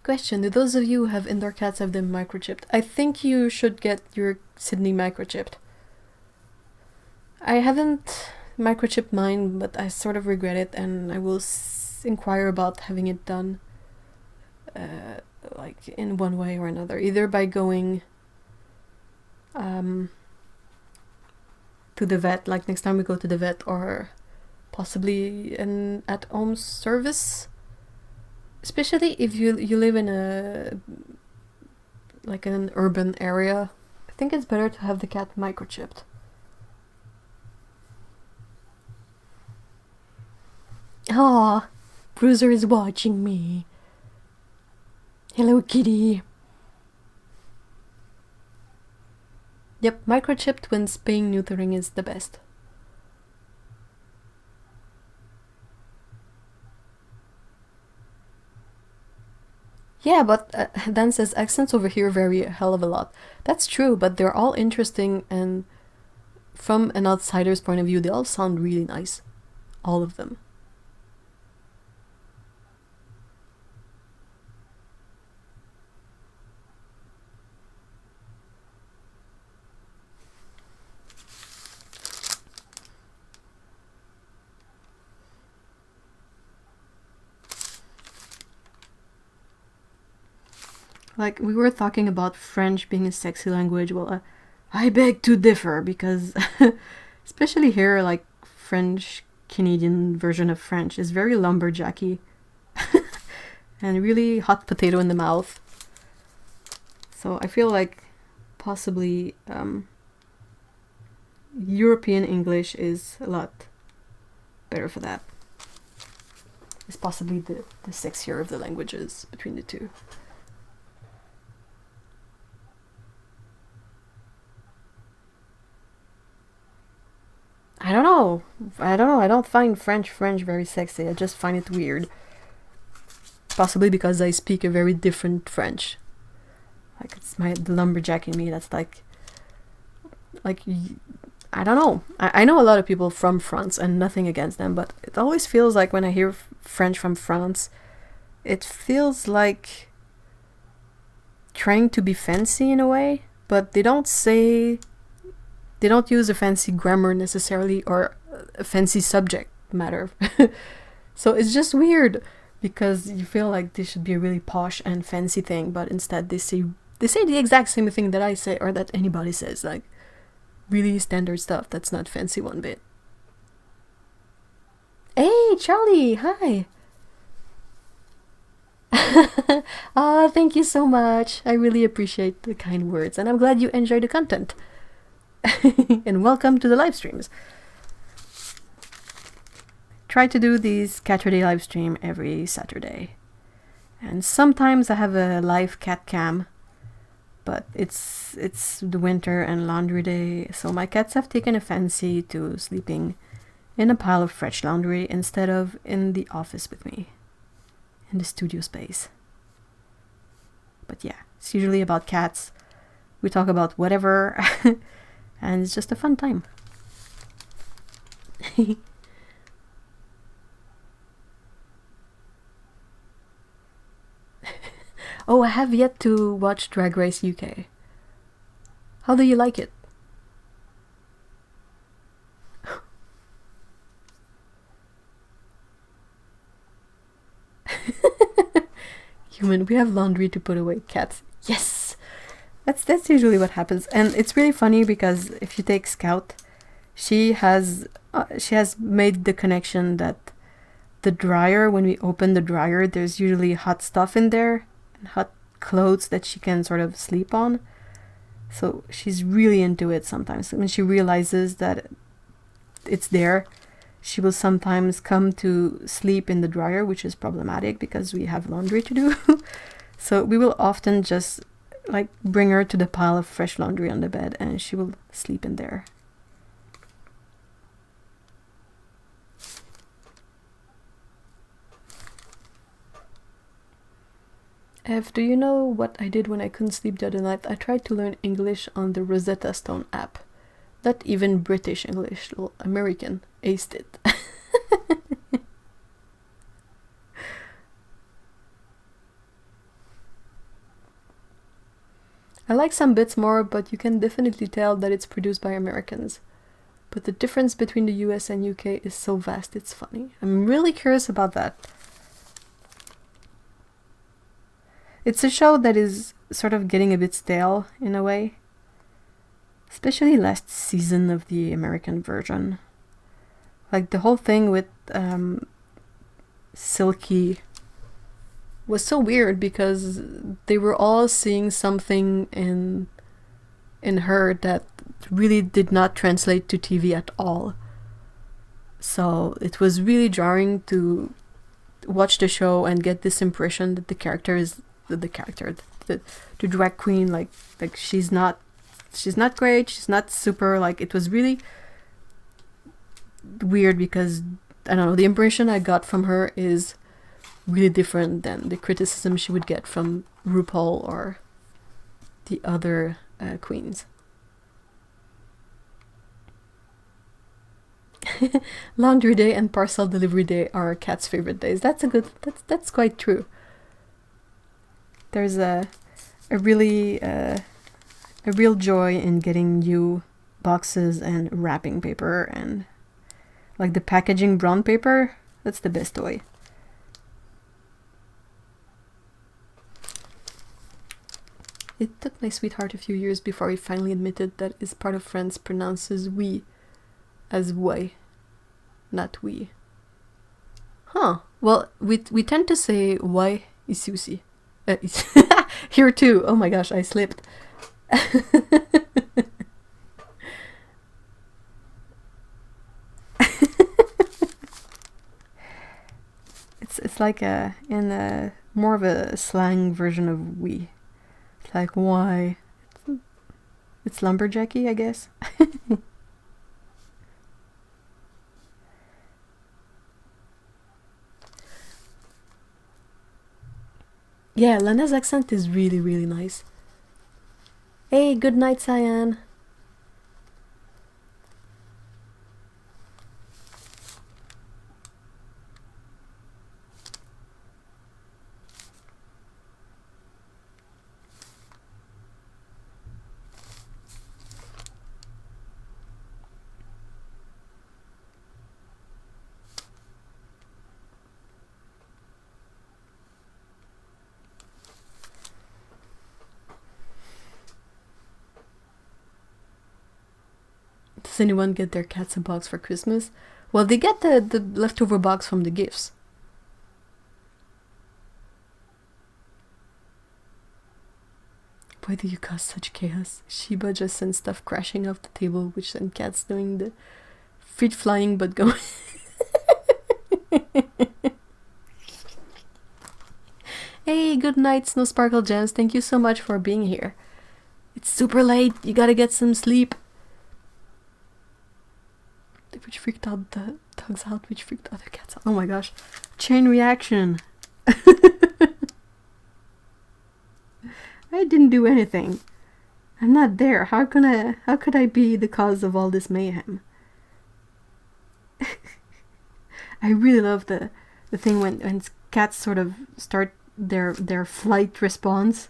Question: do those of you who have indoor cats have them microchipped? I think you should get your Sydney microchipped. I haven't microchipped mine, but I sort of regret it, and I will inquire about having it done like in one way or another, either by going to the vet, like next time we go to the vet, or possibly an at-home service, especially if you live in an urban area. I think it's better to have the cat microchipped. Aw, Bruiser is watching me. Hello, kitty. Yep, microchipped when spaying neutering is the best. Yeah, but Dan says accents over here vary a hell of a lot. That's true, but they're all interesting, and from an outsider's point of view, they all sound really nice. All of them. Like, we were talking about French being a sexy language. Well, I beg to differ, because especially here, like, French Canadian version of French is very lumberjacky and really hot potato in the mouth. So I feel like possibly European English is a lot better for that. It's possibly the sexier of the languages between the two. I don't know. I don't find French very sexy. I just find it weird. Possibly because I speak a very different French. Like, it's the lumberjack in me that's like, I don't know. I know a lot of people from France, and nothing against them, but it always feels like when I hear French from France, it feels like trying to be fancy in a way, but they don't use a fancy grammar necessarily, or a fancy subject matter. So it's just weird, because you feel like this should be a really posh and fancy thing, but instead they say the exact same thing that I say, or that anybody says, like really standard stuff that's not fancy one bit. Hey, Charlie, hi. Oh, thank you so much. I really appreciate the kind words, and I'm glad you enjoy the content. And welcome to the live streams. Try to do these Caturday live stream every Saturday, and sometimes I have a live cat cam, but it's the winter and laundry day, so my cats have taken a fancy to sleeping in a pile of fresh laundry instead of in the office with me, in the studio space. But yeah, it's usually about cats. We talk about whatever. And it's just a fun time. Oh, I have yet to watch Drag Race UK. How do you like it? Human, we have laundry to put away. Cats. Yes! That's usually what happens, and it's really funny because if you take Scout, she has made the connection that the dryer, when we open the dryer, there's usually hot stuff in there, and hot clothes that she can sort of sleep on. So she's really into it sometimes. When she realizes that it's there, she will sometimes come to sleep in the dryer, which is problematic because we have laundry to do. So we will often just like bring her to the pile of fresh laundry on the bed, and she will sleep in there. Ev, do you know what I did when I couldn't sleep the other night? I tried to learn English on the Rosetta Stone app. Not even British English, little American. Aced it. I like some bits more, but you can definitely tell that it's produced by Americans. But the difference between the US and UK is so vast, it's funny. I'm really curious about that. It's a show that is sort of getting a bit stale, in a way. Especially last season of the American version. Like, the whole thing with Silky was so weird because they were all seeing something in her that really did not translate to TV at all. So it was really jarring to watch the show and get this impression that the character is the drag queen, like she's not great, she's not super, like, it was really weird because I don't know, the impression I got from her is really different than the criticism she would get from RuPaul or the other queens. Laundry day and parcel delivery day are Kat's favorite days. That's quite true. There's a real joy in getting new boxes and wrapping paper, and like the packaging brown paper, that's the best toy. It took my sweetheart a few years before he finally admitted that his part of France pronounces we as way, not we. Huh. Well, we tend to say why isusi. Here too. Oh my gosh, I slipped. It's like in a more of a slang version of we. It's like why. It's lumberjacky, I guess. Yeah, Lana's accent is really, really nice. Hey, good night, Cyan. Does anyone get their cats a box for Christmas? Well, they get the leftover box from the gifts. Why do you cause such chaos? Sheba just sends stuff crashing off the table, which sent cats doing the feet flying but going. Hey, good night, Snow Sparkle Gems. Thank you so much for being here. It's super late. You gotta get some sleep. Which freaked out the dogs out, which freaked other cats out. Oh my gosh. Chain reaction. I didn't do anything. I'm not there. How could I be the cause of all this mayhem? I really love the thing when cats sort of start their flight response,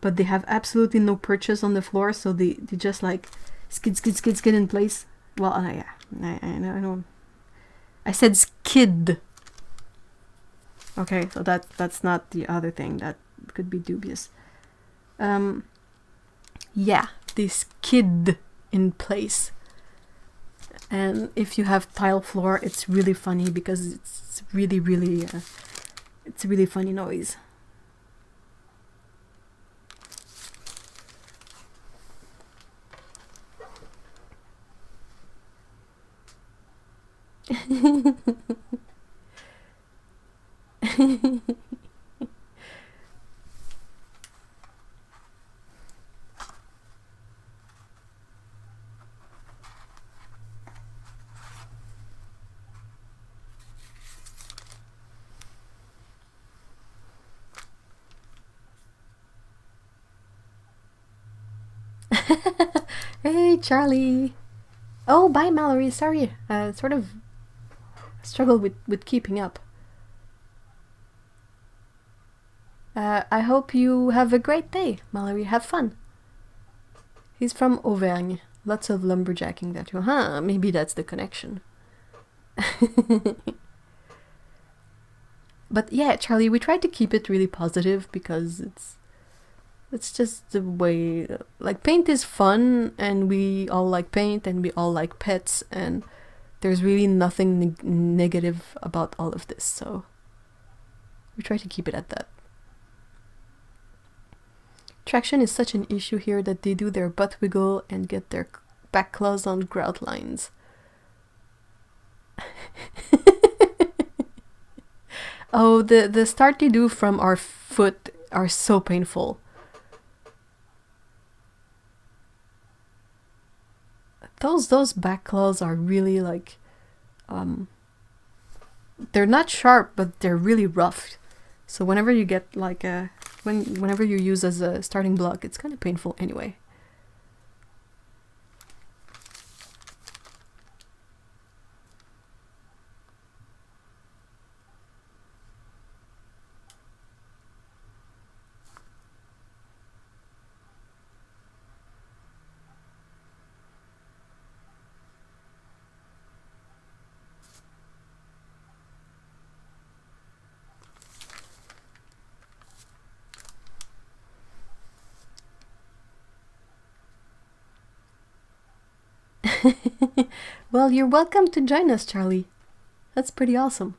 but they have absolutely no perches on the floor, so they just like skid in place. Well, yeah, I know. I said skid. Okay, so that's not the other thing that could be dubious. Yeah, they skid in place. And if you have tile floor, it's really funny because it's really, really, it's a really funny noise. Hey, Charlie. Oh, bye, Mallory. Sorry, sort of struggle with keeping up. I hope you have a great day, Mallory. Have fun. He's from Auvergne. Lots of lumberjacking that you... Huh, maybe that's the connection. But yeah, Charlie, we tried to keep it really positive because it's just the way... Like, paint is fun, and we all like paint, and we all like pets, and there's really nothing negative about all of this, so we try to keep it at that. Traction is such an issue here that they do their butt wiggle and get their back claws on grout lines. Oh, the start they do from our foot are so painful. Those back claws are really like, they're not sharp, but they're really rough. So whenever you get like whenever you use as a starting block, it's kind of painful anyway. Well, you're welcome to join us, Charlie. That's pretty awesome.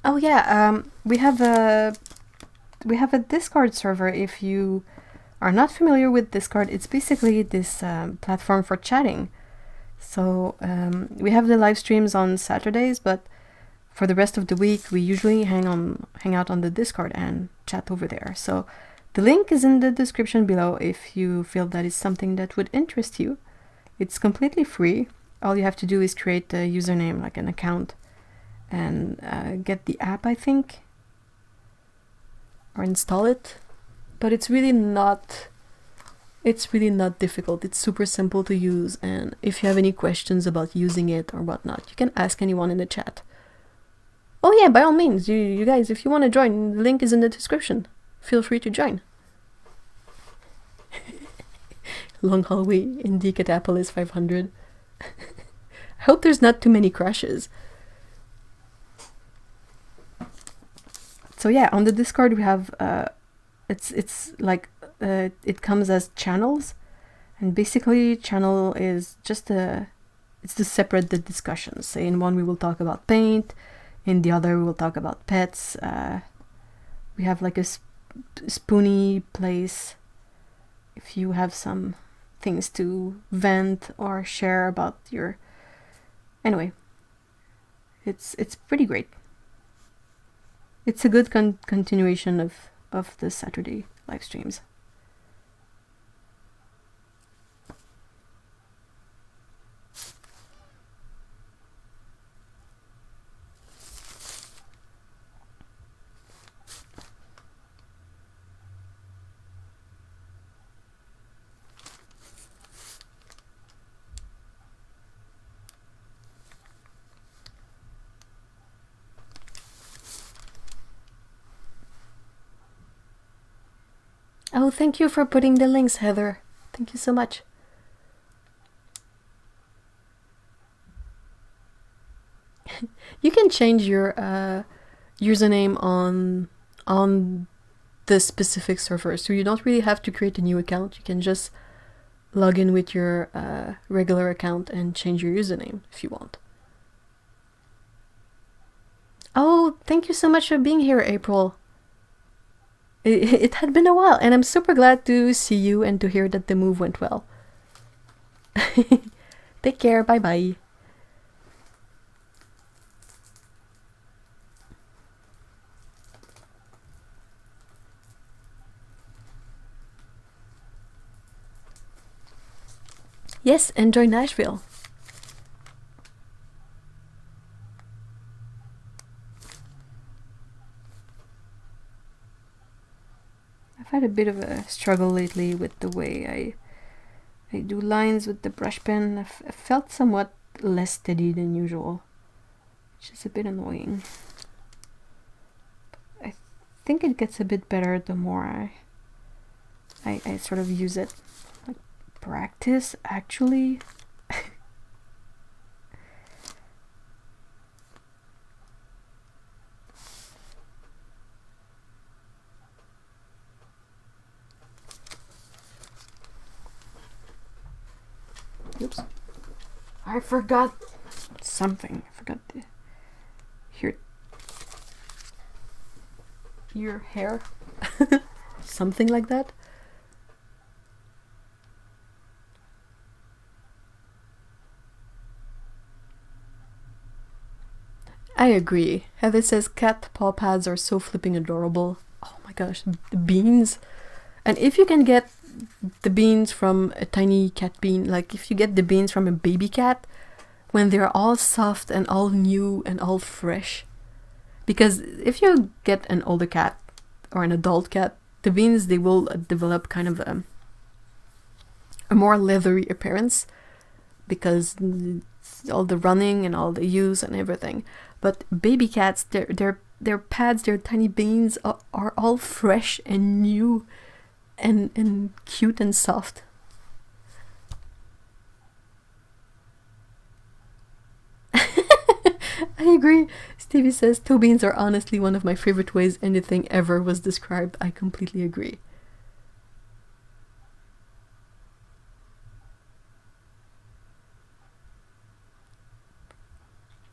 Oh yeah, we have a Discord server. If you are not familiar with Discord, it's basically this platform for chatting. So we have the live streams on Saturdays, but for the rest of the week, we usually hang out on the Discord and chat over there. So the link is in the description below if you feel that is something that would interest you. It's completely free. All you have to do is create a username, like an account, and get the app, I think, or install it. But it's really not difficult. It's super simple to use, and if you have any questions about using it or whatnot, you can ask anyone in the chat. Oh yeah, by all means, you guys, if you want to join, the link is in the description. Feel free to join. Long hallway in Decatapolis 500. I hope there's not too many crashes. So yeah, on the Discord we have it's like it comes as channels, and basically channel is just it's to separate the discussions. Say in one we will talk about paint, in the other we will talk about pets. We have like a spoony place if you have some things to vent or share about your... Anyway, it's pretty great. It's a good continuation of the Saturday live streams. Oh, thank you for putting the links, Heather. Thank you so much. You can change your username on the the specific server, so you don't really have to create a new account. You can just log in with your regular account and change your username if you want. Oh, thank you so much for being here, April. It had been a while, and I'm super glad to see you and to hear that the move went well. Take care, bye bye. Yes, enjoy Nashville. I've had a bit of a struggle lately with the way I do lines with the brush pen. I felt somewhat less steady than usual, which is a bit annoying. I think it gets a bit better the more I sort of use it. Like practice, actually. Oops. I forgot something. I forgot to your hair. Something like that. I agree. Heather says cat paw pads are so flipping adorable. Oh my gosh, the beans. And if you can get the beans from a tiny cat bean, like if you get the beans from a baby cat, when they're all soft and all new and all fresh. Because if you get an older cat or an adult cat, the beans, they will develop kind of a more leathery appearance because all the running and all the use and everything. But baby cats, their pads, their tiny beans are all fresh and new and cute and soft. I agree. Stevie says toe beans are honestly one of my favorite ways anything ever was described. I completely agree.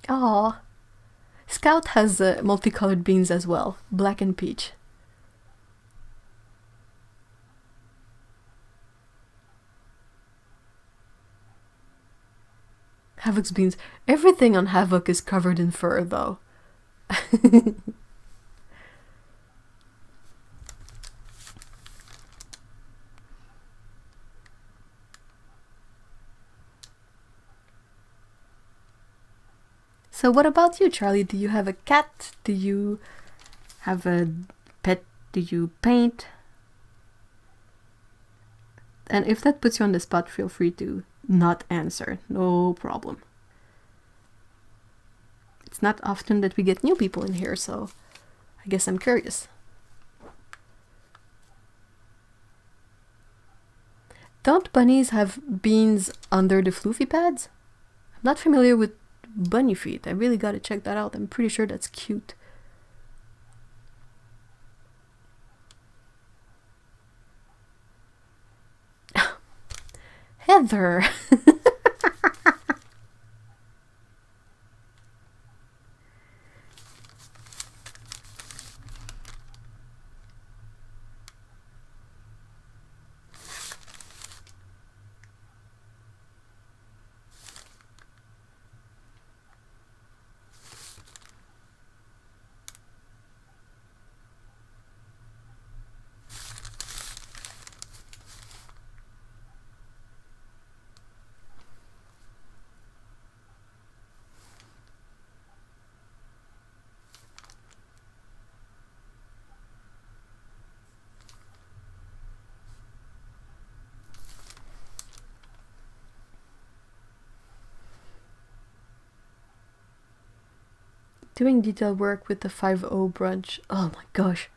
Aww. Scout has multicolored beans as well, black and peach. Havoc's beans. Everything on Havoc is covered in fur, though. So what about you, Charlie? Do you have a cat? Do you have a pet? Do you paint? And if that puts you on the spot, feel free to not answer. No problem. It's not often that we get new people in here, so I guess I'm curious. Don't bunnies have beans under the floofy pads? I'm not familiar with bunny feet. I really gotta check that out. I'm pretty sure that's cute. Heather! Doing detail work with the 5-0 brunch. Oh my gosh.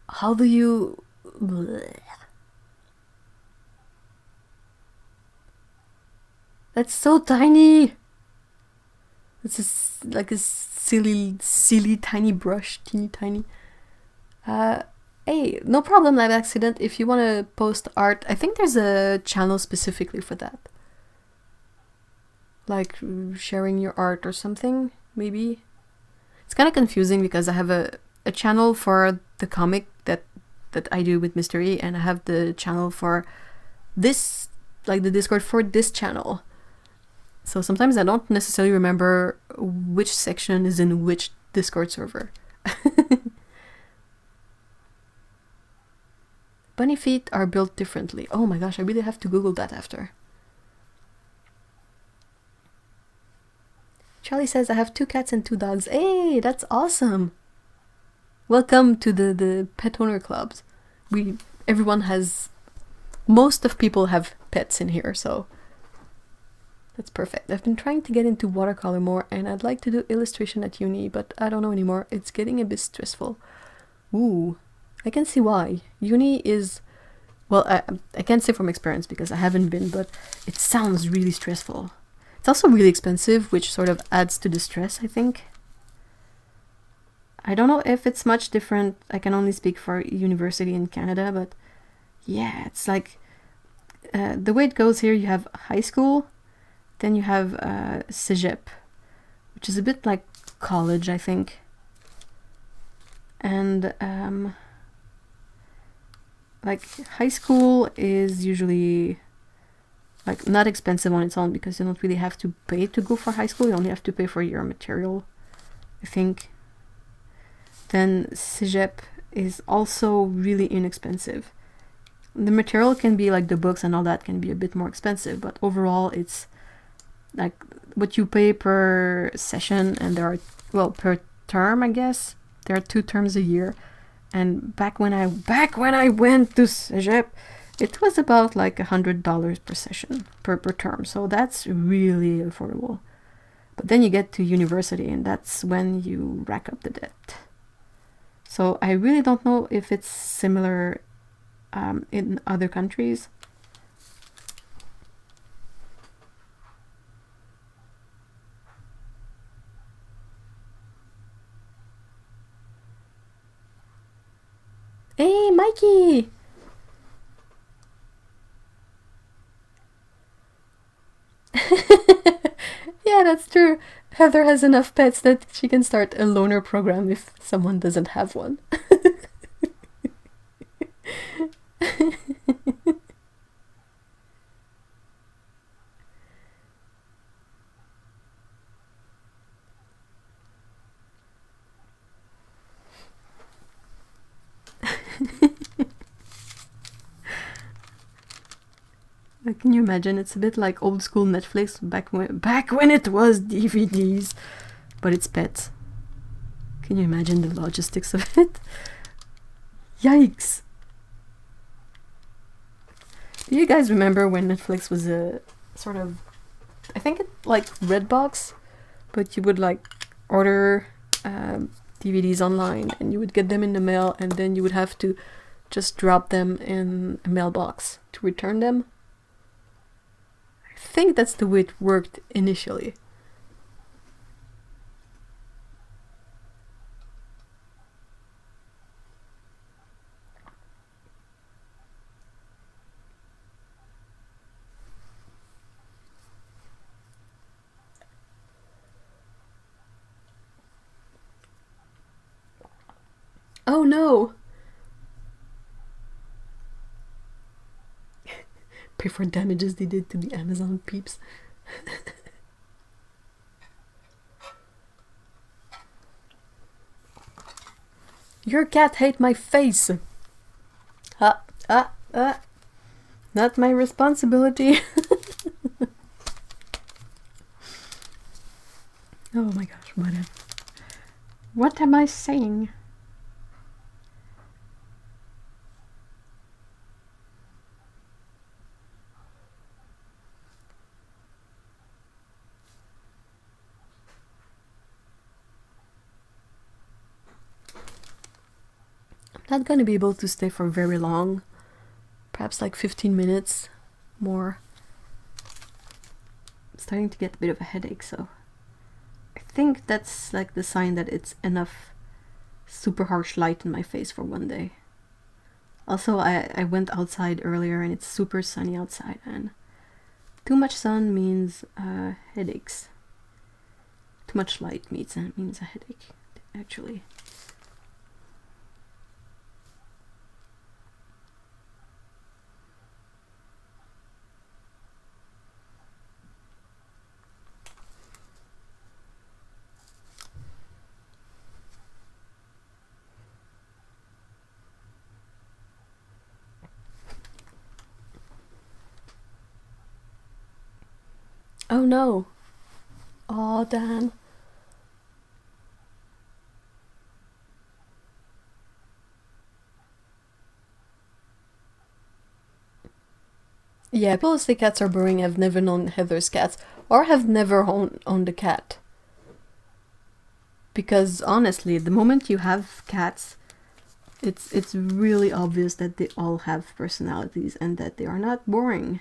How do you... Blech. That's so tiny! It's like a silly tiny brush. Teeny tiny. Hey, no problem, Live Accident. If you want to post art, I think there's a channel specifically for that. Like sharing your art or something, maybe. It's kind of confusing because I have a channel for the comic that I do with Mystery, and I have the channel for this, like the Discord for this channel. So sometimes I don't necessarily remember which section is in which Discord server. Bunny feet are built differently. Oh my gosh, I really have to Google that after. Charlie says, I have 2 cats and 2 dogs. Hey, that's awesome. Welcome to the pet owner clubs. Everyone has, most of people have pets in here, so that's perfect. I've been trying to get into watercolor more, and I'd like to do illustration at uni, but I don't know anymore. It's getting a bit stressful. Ooh, I can see why. Uni is, well, I can't say from experience because I haven't been, but it sounds really stressful. It's also really expensive, which sort of adds to the stress, I think. I don't know if it's much different. I can only speak for university in Canada, but yeah, it's like the way it goes here, you have high school, then you have cégep, which is a bit like college, I think. And like high school is usually like not expensive on its own because you don't really have to pay to go for high school. You only have to pay for your material, I think. Then cégep is also really inexpensive. The material can be like the books and all that can be a bit more expensive, but overall it's like what you pay per session, and there are, well, per term, I guess. There are 2 terms a year. And back when I went to cégep, it was about like $100 per session, per term. So that's really affordable. But then you get to university, and that's when you rack up the debt. So I really don't know if it's similar in other countries. Hey, Mikey! Yeah, that's true. Heather has enough pets that she can start a loaner program if someone doesn't have one. Can you imagine? It's a bit like old school Netflix back when it was DVDs, but it's pets. Can you imagine the logistics of it? Yikes! Do you guys remember when Netflix was a sort of, I think it like Redbox, but you would like order DVDs online and you would get them in the mail, and then you would have to just drop them in a mailbox to return them? I think that's the way it worked initially. Oh no! Pay for damages they did to the Amazon peeps. Your cat hate my face! Not my responsibility. Oh my gosh, what am I saying? Not gonna be able to stay for very long. Perhaps like 15 minutes more. I'm starting to get a bit of a headache, so I think that's like the sign that it's enough super harsh light in my face for one day. Also, I went outside earlier and it's super sunny outside, and too much sun means headaches. Too much light means a headache, actually. Oh no. Oh damn. Yeah, people say cats are boring. I've never known Heather's cats, or have never owned a cat. Because honestly, the moment you have cats, it's really obvious that they all have personalities and that they are not boring.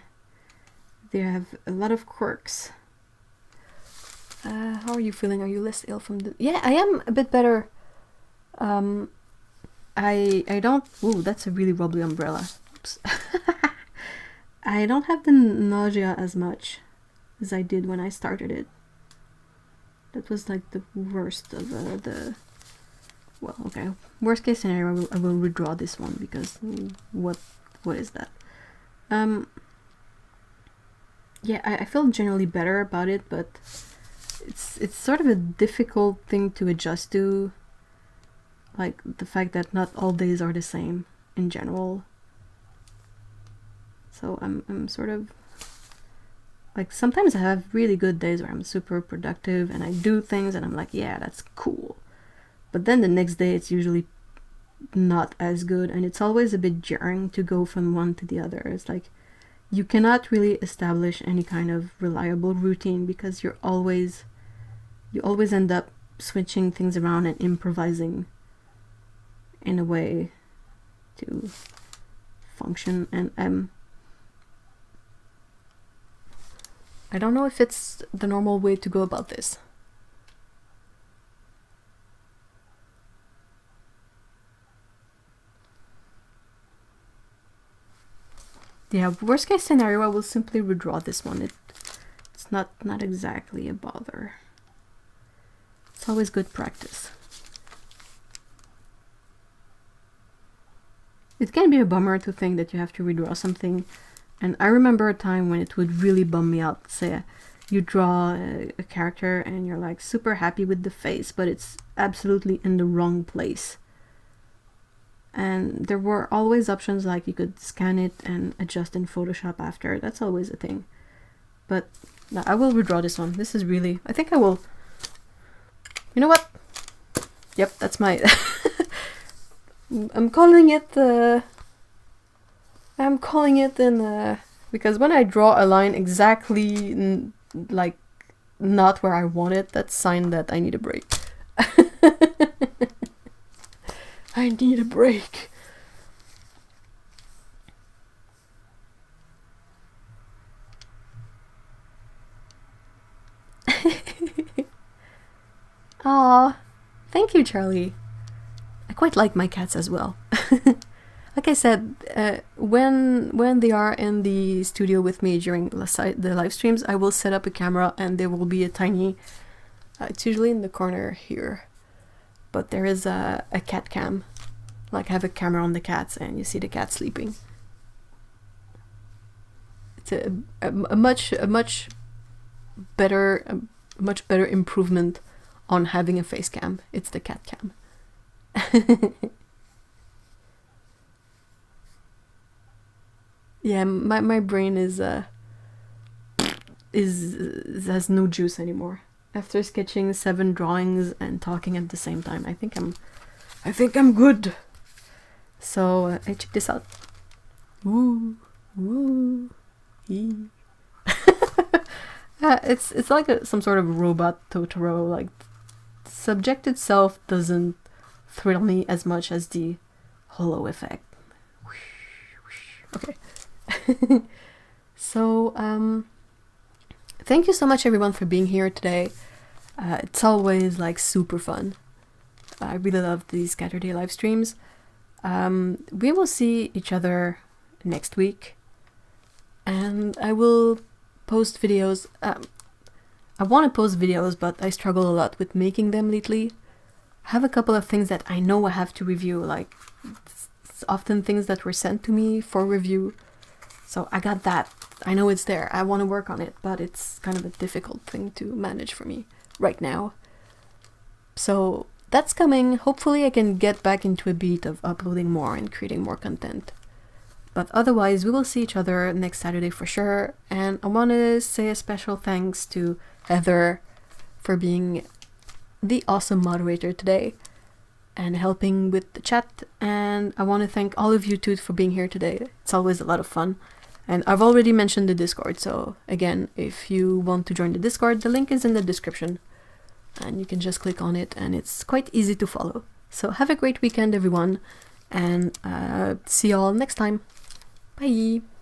They have a lot of quirks. How are you feeling? Are you less ill from the... Yeah, I am a bit better. I don't... Ooh, that's a really wobbly umbrella. Oops. I don't have the nausea as much as I did when I started it. That was like the worst of the... Well, okay. Worst case scenario, I will redraw this one because what is that? Yeah, I feel generally better about it, but it's sort of a difficult thing to adjust to, like the fact that not all days are the same in general. So I'm sort of like, sometimes I have really good days where I'm super productive and I do things and I'm like, yeah, that's cool. But then the next day it's usually not as good, and it's always a bit jarring to go from one to the other. It's like you cannot really establish any kind of reliable routine because you always end up switching things around and improvising in a way to function. And I don't know if it's the normal way to go about this. Yeah, worst case scenario, I will simply redraw this one. It's not exactly a bother. It's always good practice. It can be a bummer to think that you have to redraw something. And I remember a time when it would really bum me out. Say you draw a character and you're like super happy with the face, but it's absolutely in the wrong place. And there were always options, like you could scan it and adjust in Photoshop after. That's always a thing. But no, I will redraw this one. This is really... I think I will... You know what? Yep, that's my... I'm calling it in... Because when I draw a line exactly like not where I want it, that's a sign that I need a break. I need a break. Aw, thank you, Charlie. I quite like my cats as well. Like I said, when they are in the studio with me during the live streams, I will set up a camera and there will be a tiny... it's usually in the corner here. But there is a cat cam. Like, I have a camera on the cats and you see the cat sleeping. It's a much better improvement on having a face cam. It's the cat cam. Yeah, my brain has no juice anymore. After sketching 7 drawings and talking at the same time, I think I'm good. So check this out. Woo, woo, ee. It's like some sort of robot Totoro. Like, the subject itself doesn't thrill me as much as the holo effect. Okay. So thank you so much everyone for being here today. It's always like super fun. I really love these Caturday live streams. We will see each other next week, and I will post videos. I want to post videos, but I struggle a lot with making them lately. I have a couple of things that I know I have to review, like it's often things that were sent to me for review. So I got that. I know it's there. I want to work on it, but it's kind of a difficult thing to manage for me right now. So that's coming. Hopefully I can get back into a beat of uploading more and creating more content. But otherwise, we will see each other next Saturday for sure. And I want to say a special thanks to Heather for being the awesome moderator today and helping with the chat. And I want to thank all of you too for being here today. It's always a lot of fun. And I've already mentioned the Discord, so again, if you want to join the Discord, the link is in the description. And you can just click on it, and it's quite easy to follow. So have a great weekend, everyone, and see you all next time. Bye!